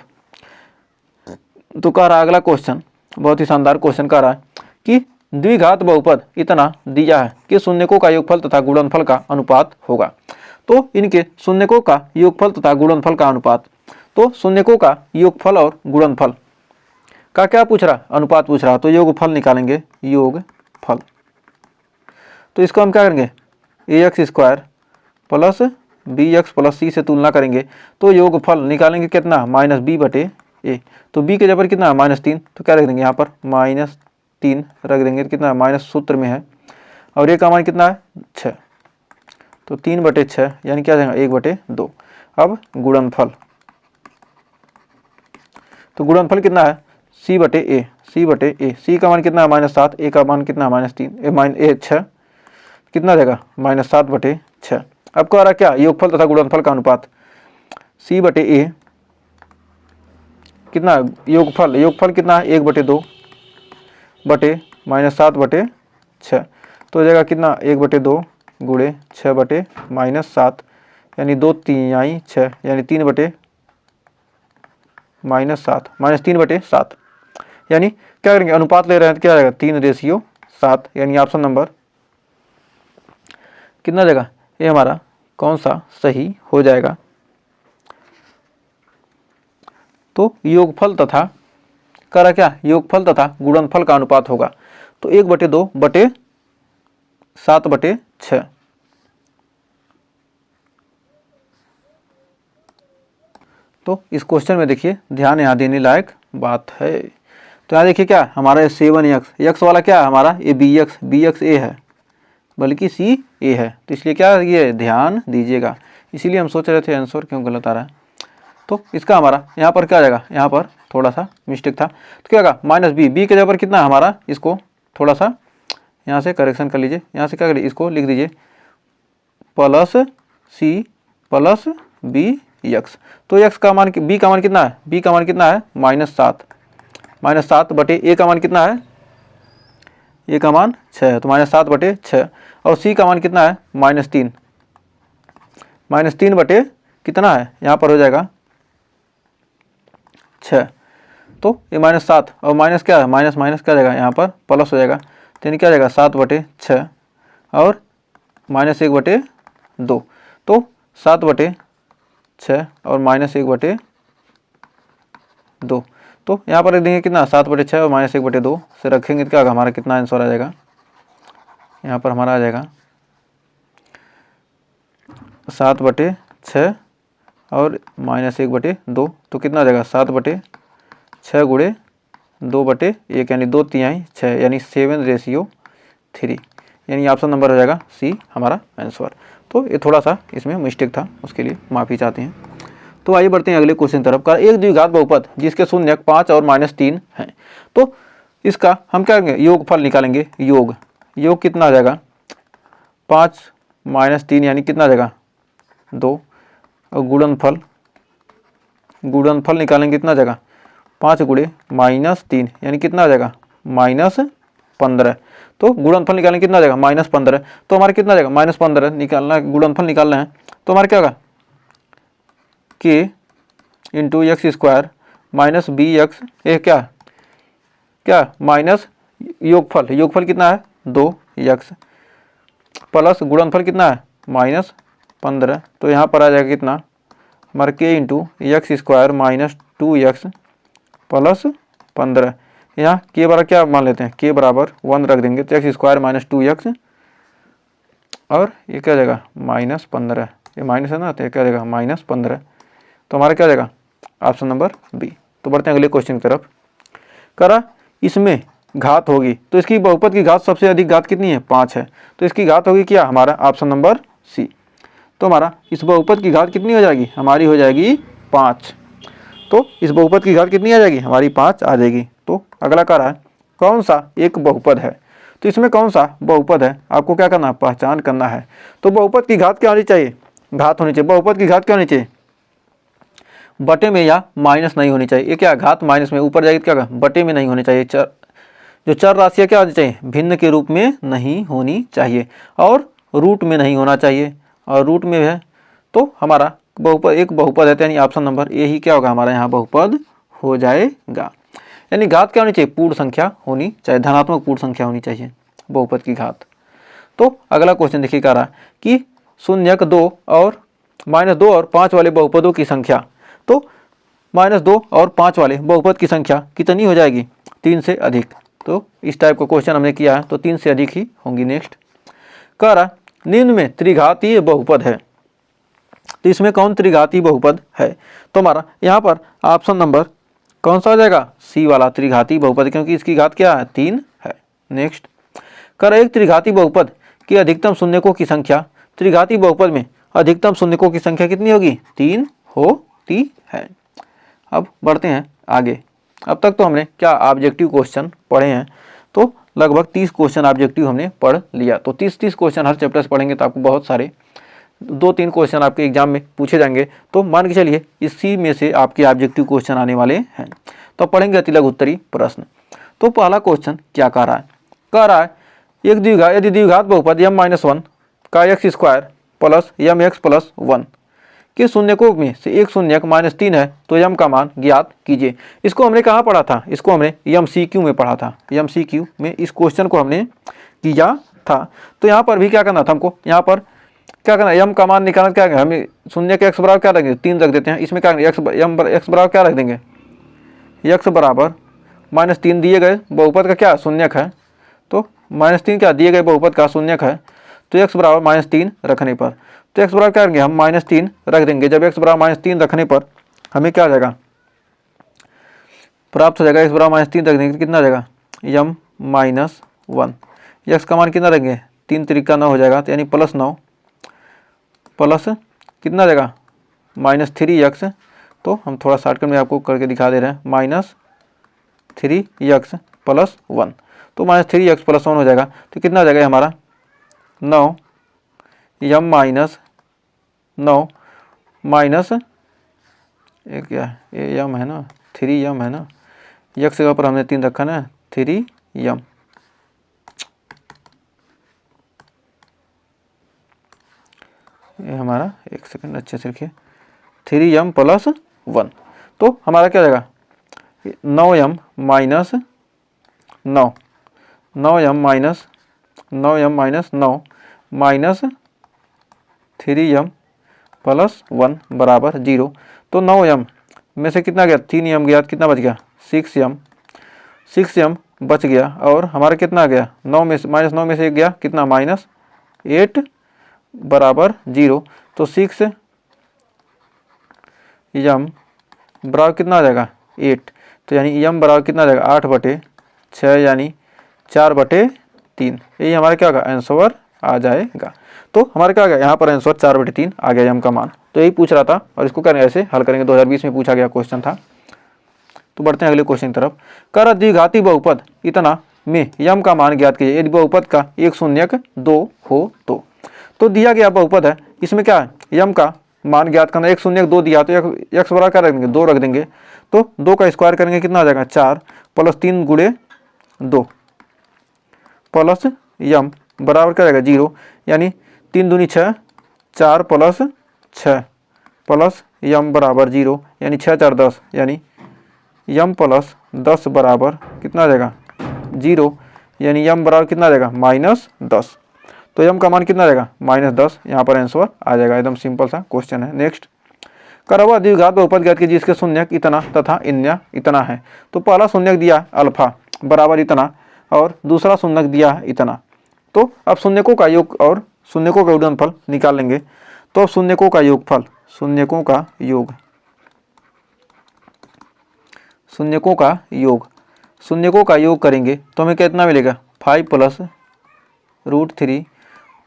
तो कह रहा अगला क्वेश्चन बहुत ही शानदार क्वेश्चन कह रहा है कि द्विघात बहुपद इतना दिया है कि शून्यकों का योगफल तथा गुणनफल का अनुपात होगा। तो इनके शून्यकों का योगफल तथा गुणनफल का अनुपात, तो शून्यकों का योगफल और गुणनफल का क्या पूछ रहा, अनुपात पूछ रहा। तो योगफल निकालेंगे, योगफल। तो इसको हम क्या करेंगे ax स्क्वायर + bx + c से तुलना करेंगे तो योगफल निकालेंगे कितना -b/a। तो b के जगह कितना -3, तो क्या रख देंगे यहाँ पर -3 रख देंगे, कितना माइनस सूत्र में है और ये का मान कितना है 6। तो 3/6 यानी क्या जाएगा 1/2। अब गुणनफल, तो गुणनफल कितना है c/a, c/a, c का मान कितना है -7, a का मान कितना है -3, 6 कितना देगा -7/6। अब कह रहा क्या योगफल तथा गुणनफल का अनुपात, c/a कितना योगफल, योगफल कितना है 1/2 बटे -7/6। तो हो जाएगा कितना 1/2 गुणे 6/-7 यानी 2 3 6 यानी 3/-7 -3/7 यानी क्या करेंगे अनुपात ले रहे हैं तो क्या आएगा 3:7 यानी ऑप्शन नंबर कितना देगा, ये हमारा कौन सा सही हो जाएगा। तो योगफल तथा करा क्या योगफल तथा गुणनफल का अनुपात होगा। तो 1/2 बटे 7/6। तो इस क्वेश्चन में देखिए ध्यान यहाँ देने लायक बात है। तो यहाँ देखिए क्या हमारा 7x, x वाला क्या है हमारा ये bx a है, बल्कि c a है। तो इसलिए क्या ये ध्यान दीजिएगा, इसीलिए हम सोच रहे थे आंसर क्यों गलत आ रहा है। तो इसका हमारा यहाँ पर क्या आ जाएगा, यहाँ पर थोड़ा सा मिस्टेक था तो क्या होगा -b के जगह पर कितना हमारा, इसको थोड़ा सा यहाँ से करेक्शन कर लीजिए, यहाँ से क्या करिए इसको लिख दीजिए +c + bx। तो x का मान b का मान कितना है, b का मान कितना है -7 बटे a का मान कितना है, a का मान 6 है तो -7/6 और c का मान कितना है -3 बटे कितना है यहाँ पर हो जाएगा 6, तो ये -7 और माइनस क्या है, माइनस माइनस क्या जाएगा यहाँ पर प्लस हो जाएगा, तो यानी क्या जाएगा 7/6 और -1/2, तो 7/6 और -1/2, तो यहाँ पर देंगे कितना 7/6 और -1/2 से रखेंगे तो क्या होगा हमारा, कितना आंसर आ जाएगा, यहाँ पर हमारा आ जाएगा 7/6 और -1/2, तो कितना आ जाएगा 7/6 गुणे 2/1 यानी 2/3 यानी 7/3, यानी ऑप्शन नंबर हो जाएगा सी हमारा आंसर। तो ये थोड़ा सा इसमें मिस्टेक था, उसके लिए माफ़ी चाहते हैं। तो आइए बढ़ते हैं अगले क्वेश्चन तरफ। का एक द्विघात बहुपद जिसके शून्यक 5 और -3 हैं, तो इसका हम क्या करेंगे, योगफल निकालेंगे। योग कितना आ जाएगा 5 -3 यानी कितना आ जाएगा 2, और गुणनफल निकालेंगे कितना आ जाएगा 5 गुणे -3 यानी कितना आ जाएगा -15, तो गुणनफल निकालेंगे कितना आ जाएगा -15, तो हमारा कितना आ जाएगा -15 निकालना है, गुणनफल निकालना है, तो हमारा क्या होगा k into x² minus bx, ये क्या माइनस योगफल कितना है 2x प्लस गुणनफल कितना है -15, तो यहाँ पर आ जाएगा कितना हमारा k into x² minus 2x plus 15, यहाँ k बराबर क्या मान लेते हैं, k बराबर 1 रख देंगे, तो x² माइनस 2x और ये क्या जाएगा -15, ये माइनस है ना, तो ये क्या जाएगा -15, तो हमारा क्या जाएगा ऑप्शन नंबर बी। तो बढ़ते हैं अगले क्वेश्चन की तरफ। करा इसमें घात होगी, तो इसकी बहुपद की घात सबसे अधिक घात कितनी है 5 है, तो इसकी घात होगी क्या हमारा ऑप्शन नंबर सी। तो हमारा इस बहुपद की घात कितनी हो जाएगी, हमारी हो जाएगी 5, तो इस बहुपद की घात कितनी आ जाएगी हमारी 5 आ जाएगी। तो अगला कह रहा है कौन सा एक बहुपद है, तो इसमें कौन सा बहुपद है आपको क्या करना है, पहचान करना है। तो बहुपद की घात क्या होनी चाहिए, घात होनी चाहिए, बहुपद की घात क्या होनी चाहिए बटे में या माइनस नहीं होनी चाहिए। ये क्या घात माइनस में ऊपर जाएगी, क्या बटे में नहीं होनी चाहिए। जो चर राशियाँ क्या होनी चाहिए, भिन्न के रूप में नहीं होनी चाहिए और रूट में नहीं होना चाहिए, और रूट में है तो हमारा बहुपद एक बहुपद है, यानी ऑप्शन नंबर ए ही क्या होगा हमारा यहाँ बहुपद हो जाएगा। यानी घात क्या होनी चाहिए, पूर्ण संख्या होनी चाहिए, धनात्मक पूर्ण संख्या होनी चाहिए बहुपद की घात। तो अगला क्वेश्चन देखिए कह रहा है कि शून्यक 2 और -2 और 5 वाले बहुपदों की संख्या, तो -2 और 5 वाले बहुपद की संख्या कितनी हो जाएगी 3 से अधिक। तो इस टाइप का क्वेश्चन हमने किया है, तो 3 से अधिक ही होंगी। नेक्स्ट कह रहा निम्न में त्रिघातीय बहुपद है, तो इसमें कौन त्रिघातीय बहुपद है, तो हमारा यहाँ पर ऑप्शन नंबर कौन सा हो जाएगा, सी वाला त्रिघातीय बहुपद, क्योंकि इसकी घात क्या है 3 है। नेक्स्ट कर एक त्रिघातीय बहुपद की अधिकतम शून्यकों की संख्या, त्रिघातीय बहुपद में अधिकतम शून्यकों की संख्या कितनी होगी 3 होती है। अब बढ़ते हैं आगे। अब तक तो हमने क्या ऑब्जेक्टिव क्वेश्चन पढ़े हैं, तो लगभग 30 क्वेश्चन ऑब्जेक्टिव हमने पढ़ लिया। तो 30 क्वेश्चन हर चैप्टर से पढ़ेंगे तो आपको बहुत सारे 2-3 क्वेश्चन आपके एग्जाम में पूछे जाएंगे। तो मान के चलिए इसी में से आपके ऑब्जेक्टिव क्वेश्चन आने वाले हैं। तो पढ़ेंगे अति लघु उत्तरीय प्रश्न। तो पहला क्वेश्चन क्या कह रहा है, एक द्विघात यदि द्विघात बहुपद m-1 का x² प्लस mx प्लस 1 के शून्यकों में से एक शून्यक -3 है तो m का मान ज्ञात कीजिए। इसको हमने कहाँ पढ़ा था, इसको हमने MCQ में पढ़ा था, MCQ में इस क्वेश्चन को हमने किया था। तो यहाँ पर भी क्या करना था हमको, यहाँ पर क्या करना m का मान निकालना, क्या हमें शून्य के x बराबर क्या रखेंगे 3 रख देते हैं। इसमें क्या x बराबर क्या रख देंगे, x बराबर -3 दिए गए बहुपद का क्या शून्यक है, तो -3 क्या दिए गए बहुपद का शून्यक है, तो x बराबर -3 रखने पर, तो x बराबर क्या करेंगे हम -3 रख देंगे। जब x बराबर -3 रखने पर हमें क्या आ जाएगा प्राप्त हो जाएगा, x बराबर -3 रख देंगे तो कितना आ जाएगा m-1, x का मान कितना रखेंगे 3 तरीका 9 हो जाएगा, तो यानी +9 प्लस कितना आ जाएगा -3x, तो हम थोड़ा शॉर्टकट में आपको करके दिखा दे रहे हैं, -3x प्लस 1, तो -3x प्लस 1 हो जाएगा, तो कितना आ जाएगा हमारा 9 9 माइनस ये क्या है, ये m है ना 3m है ना, x के ऊपर हमने 3 रखा ना 3m, ये हमारा एक सेकंड अच्छे से लिखिए 3m प्लस 1, तो हमारा क्या हो जाएगा 9m minus 9, 9m minus 9 minus 3m plus 1 बराबर 0। तो 9m में से कितना गया, 3m गया, कितना बच गया 6m बच गया। और हमारा कितना गया 9 में से -9 में से एक गया, कितना -8 बराबर 0। तो 6m बराबर कितना आ जाएगा 8। तो यानी m बराबर कितना आ जाएगा 8/6 यानी 4/3। यही हमारा क्या होगा आंसर आ जाएगा। तो हमारा क्या आ गया यहाँ पर आंसर 4/3 आ गया m का मान। तो यही पूछ रहा था और इसको करें ऐसे हल करेंगे, 2020 में पूछा गया क्वेश्चन था। तो बढ़ते हैं अगले क्वेश्चन की तरफ। कर द्विघाती बहुपद इतना में m का मान ज्ञात कीजिए यदि बहुपद का एक शून्यक 2 हो तो दिया गया बहुपद है, इसमें क्या है m का मान ज्ञात करना, एक शून्यक 2 दिया तो x बराबर क्या रख देंगे 2 रख देंगे। तो 2 का स्क्वायर करेंगे कितना आ जाएगा 4 प्लस 3 गुणे 2 प्लस m बराबर क्या रहेगा 0। यानी 3 दूनी 6, 4 प्लस 6 प्लस m बराबर 0 यानी 6 4 10 यानी m प्लस 10 बराबर कितना आ जाएगा 0। यानी m बराबर कितना आ जाएगा -10। तो m का मान कितना रहेगा -10। यहाँ पर आंसर आ जाएगा, एकदम सिंपल सा क्वेश्चन है। नेक्स्ट, करवा द्विघात बहुपद ज्ञात कीजिए जिसके शून्यक इतना तथा इन्या इतना है। तो पहला शून्यक दिया अल्फा बराबर इतना और दूसरा शून्यक दिया इतना। तो अब शून्यकों का योग और शून्यकों का गुणनफल निकाल लेंगे। तो शून्यकों का योगफल, शून्यकों का योग, शून्यकों का योग, शून्यकों का योग करेंगे तो हमें कितना मिलेगा 5 प्लस √3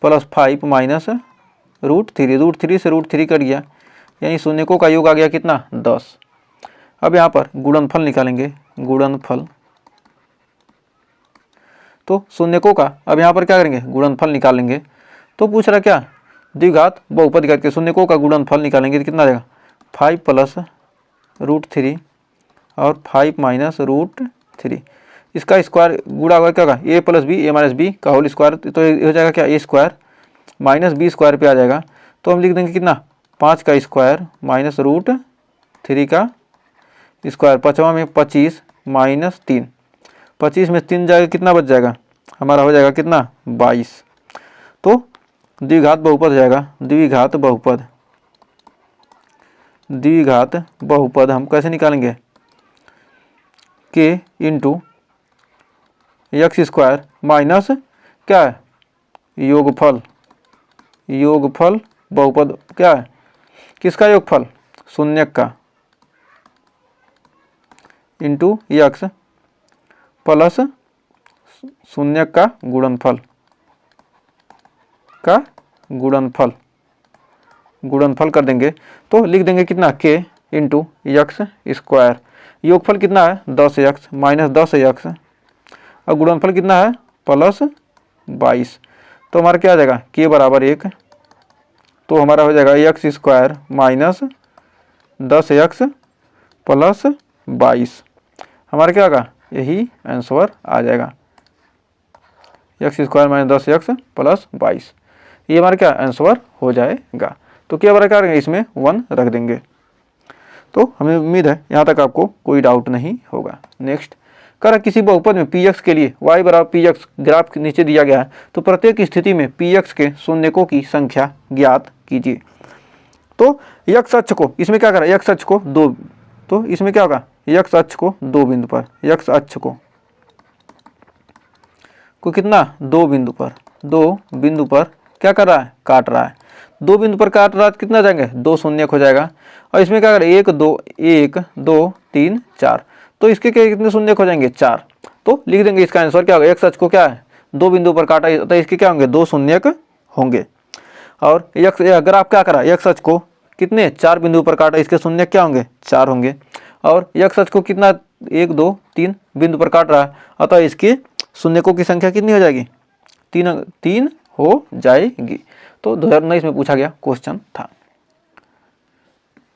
प्लस 5 माइनस √3, √3 से √3 कट गया यानी शून्यकों का योग आ गया कितना 10। अब यहाँ पर गुणनफल निकालेंगे, गुणनफल। तो शून्यकों का अब यहाँ पर क्या करेंगे गुणनफल निकालेंगे। तो पूछ रहा क्या द्विघात बहुपद करके शून्यकों का गुणनफल निकालेंगे तो कितना आ जाएगा 5 प्लस √3 और 5 माइनस √3, इसका स्क्वायर गुणा होगा क्या होगा a plus b, a minus b का होल स्क्वायर। तो ये हो जाएगा क्या a square minus b square पे आ जाएगा। तो हम लिख देंगे कितना 5 का स्क्वायर माइनस √3 का स्क्वायर, 5वां में 25 माइनस 3, 25 में 3 जाएगा कितना बच जाएगा हमारा हो जाएगा कितना 22। तो द्विघात बहुपद हो जाएगा, द्विघात बहुपद, द्विघात बहुपद हम कैसे निकालेंगे k into x square minus क्या है योगफल, योगफल बहुपद क्या है किसका योगफल शून्यक का इंटू एक्स प्लस शून्यक का गुणनफल, का गुणनफल, गुणनफल कर देंगे। तो लिख देंगे कितना k इंटू एक्स स्क्वायर, योगफल कितना है 10x माइनस 10x और गुणनफल कितना है प्लस 22। तो हमारा क्या आ जाएगा k बराबर 1। तो हमारा हो जाएगा x square minus 10x plus 22, हमारा क्या होगा यही आंसर आ जाएगा x square minus 10x plus 22, ये हमारा क्या आंसर हो जाएगा। तो क्या बराबर क्या करेंगे इसमें 1 रख देंगे। तो हमें उम्मीद है यहाँ तक आपको कोई डाउट नहीं होगा। नेक्स्ट, कर किसी बहुपद में px के लिए y बराबर px ग्राफ नीचे दिया गया है तो प्रत्येक स्थिति में px के शून्यकों की संख्या ज्ञात कीजिए। तो x अक्ष को इसमें क्या करा x अक्ष को 2, तो इसमें क्या होगा x अक्ष को 2 बिंदु पर, x अक्ष को कितना 2 बिंदु पर, 2 बिंदु पर क्या कर रहा है काट रहा है, 2 बिंदु पर काट रहा है कितना जाएंगे 2 शून्यक हो जाएगा। और इसमें क्या करें 1 2 3 4, तो इसके क्या कितने शून्यक हो जाएंगे 4। तो लिख देंगे इसका आंसर क्या होगा x अक्ष को क्या है 2 बिंदु पर काटा है तो इसके क्या होंगे 2 शून्यक होंगे। और x अगर आप क्या करा x अक्ष को कितने 4 बिंदु पर काटा इसके शून्यक क्या होंगे 4 होंगे। और x अक्ष को कितना 1 2 3 बिंदु पर काट रहा है अतः इसके शून्यकों की संख्या कितनी हो जाएगी 3 हो जाएगी। तो 2019 में पूछा गया क्वेश्चन था।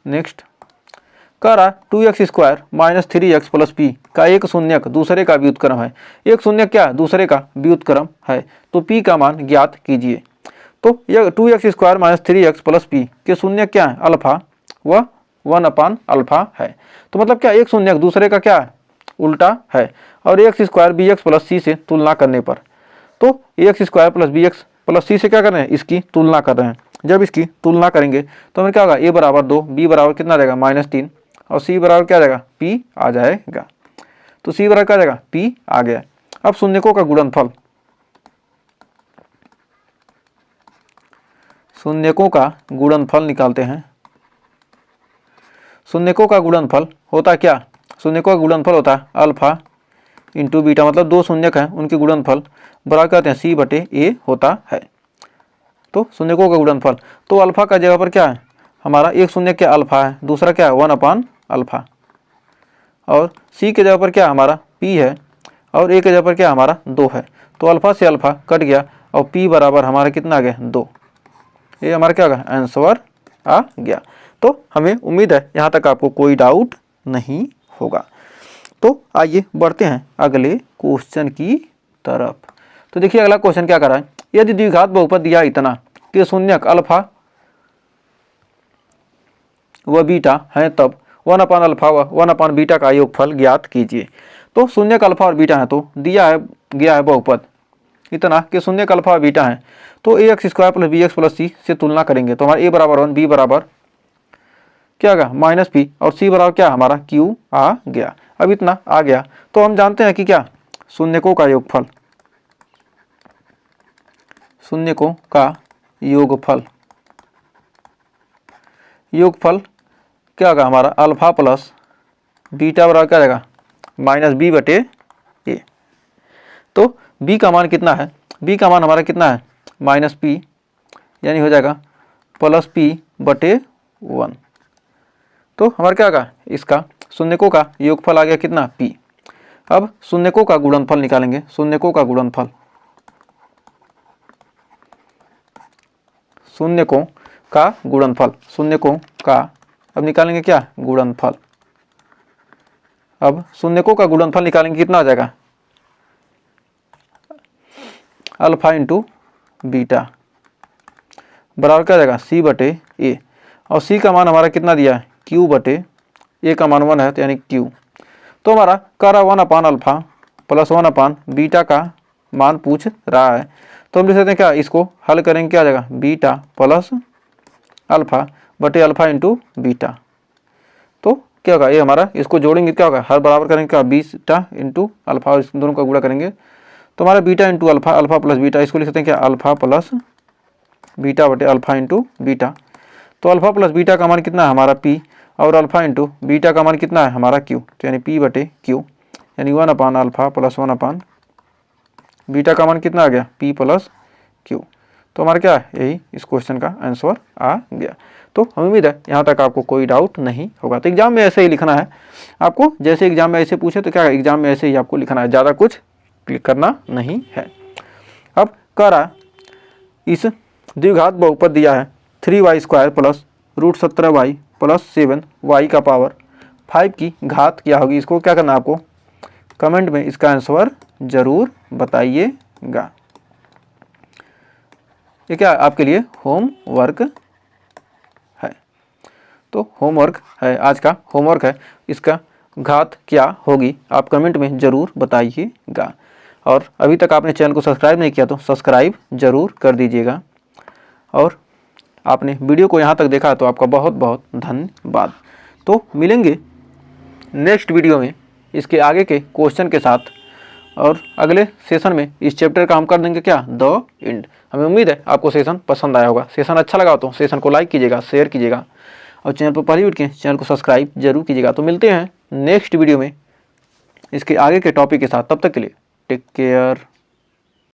नेक्स्ट, कह रहा 2x square minus 3x plus p का एक शून्यक दूसरे का व्युत्क्रम है। एक शून्यक क्या दूसरे का व्युत्क्रम है तो p का मान ज्ञात कीजिए। तो यह 2x square minus 3x plus p के शून्यक क्या है अल्फा व 1/अल्फा है। तो मतलब क्या एक शून्यक दूसरे का क्या है उल्टा है। और x square b x plus c से तुलना करने पर, तो x square plus b x plus c से क्या कर रहे हैं इसकी तुलना कर रहे हैं। जब इसकी तुलना करेंगे तो हमें क्या होगा ए बराबर 2, बी बराबर कितना आ जाएगा -3 और सी बराबर क्या आ जाएगा पी आ जाएगा। तो सी बराबर क्या आ जाएगा पी आ गया। अब शून्यकों का गुणनफल, शून्यकों का गुणनफल निकालते हैं। शून्यकों का गुणनफल होता क्या, शून्यकों का गुणनफल होता है अल्फा इंटू बीटा, मतलब दो शून्यक हैं उनके गुणनफल बराबर कहते हैं सी बटे ए होता है। तो शून्यकों का गुणनफल, तो अल्फा का जगह पर क्या है हमारा एक शून्य क्या अल्फा है, दूसरा क्या है 1/अल्फा, और सी के जगह पर क्या हमारा पी है और ए के जगह पर क्या हमारा 2 है। तो अल्फा से अल्फा कट गया और पी बराबर हमारा कितना आ गया 2। ये हमारा क्या होगा आंसर आ गया। तो हमें उम्मीद है यहाँ तक आपको कोई डाउट नहीं होगा। तो आइए बढ़ते हैं अगले क्वेश्चन की तरफ। तो देखिए अगला क्वेश्चन क्या कर रहा है, यदि द्विघात बहुपद दिया इतना कि शून्यक अल्फा व बीटा है तब 1/अल्फा व 1/बीटा का योगफल ज्ञात कीजिए। तो शून्यक अल्फा और बीटा है, तो दिया है गया है बहुपद इतना कि शून्यक अल्फा और बीटा है, तो a x square plus b x plus c से तुलना करेंगे तो हमारा ए बराबर 1, बी बराबर क्या होगा -p और सी बराबर क्या हमारा q आ गया। अब इतना आ गया तो हम जानते हैं कि क्या शून्यकों का योगफल, शून्यकों का योगफल, योगफल क्या होगा हमारा अल्फा प्लस बीटा बराबर क्या जाएगा -b बटे ए। तो b का मान कितना है, b का मान हमारा कितना है -p, यानी हो जाएगा +p बटे 1। तो हमारा क्या होगा इसका शून्यकों का योगफल आ गया कितना p। अब शून्यकों का गुणनफल निकालेंगे, शून्यकों का गुणनफल, शून्यकों का गुणनफल, शून्यकों का अब निकालेंगे क्या गुणनफल। अब शून्यकों का गुणनफल निकालेंगे कितना आ जाएगा अल्फा इंटू बीटा बराबर क्या जाएगा सी बटे ए, और सी का मान हमारा कितना दिया है क्यू बटे ए का मान 1 है तो यानी क्यू। तो हमारा कह रहा 1/अल्फा प्लस 1/बीटा का मान पूछ रहा है, तो हम लिख सकते हैं क्या इसको हल करेंगे क्या आ जाएगा बीटा प्लस अल्फा बटे अल्फा इंटू बीटा। तो क्या होगा ये हमारा इसको जोड़ेंगे क्या होगा हर बराबर करेंगे क्या बीटा इंटू अल्फा, और इस दोनों का गुणा करेंगे तो हमारा beta into alpha, alpha plus beta, इसको लिख सकते हैं क्या अल्फा प्लस बीटा बटे अल्फा इंटू बीटा। तो अल्फा प्लस बीटा का मान कितना है हमारा पी और अल्फा इंटू बीटा का मान कितना है हमारा क्यू, तो यानी पी बटे क्यू, यानी 1/अल्फा प्लस 1/बीटा का मान कितना आ गया पी प्लस क्यू। तो हमारा क्या है यही इस क्वेश्चन का आंसर आ गया। तो हमें उम्मीद है यहाँ तक आपको कोई डाउट नहीं होगा। तो एग्जाम में ऐसे ही लिखना है आपको, जैसे एग्जाम में ऐसे पूछे तो क्या एग्जाम में ऐसे ही आपको लिखना है, ज़्यादा कुछ क्लिक करना नहीं है। अब कह रहा इस द्विघात बहुपद दिया है 3y² plus √17y plus 7y का पावर 5 की घात क्या होगी। इसको क्या करना है आपको कमेंट में इसका आंसर जरूर बताइएगा। ये क्या आपके लिए होमवर्क है, तो होमवर्क है आज का होमवर्क है, इसका घात क्या होगी आप कमेंट में ज़रूर बताइएगा। और अभी तक आपने चैनल को सब्सक्राइब नहीं किया तो सब्सक्राइब ज़रूर कर दीजिएगा, और आपने वीडियो को यहाँ तक देखा तो आपका बहुत बहुत धन्यवाद। तो मिलेंगे नेक्स्ट वीडियो में इसके आगे के क्वेश्चन के साथ, और अगले सेशन में इस चैप्टर का हम कर देंगे क्या द एंड। हमें उम्मीद है आपको सेशन पसंद आया होगा। सेशन अच्छा लगा तो सेशन को लाइक कीजिएगा, शेयर कीजिएगा, और चैनल पर पहली वीडियो के चैनल को सब्सक्राइब जरूर कीजिएगा। तो मिलते हैं नेक्स्ट वीडियो में इसके आगे के टॉपिक के साथ, तब तक के लिए टेक केयर।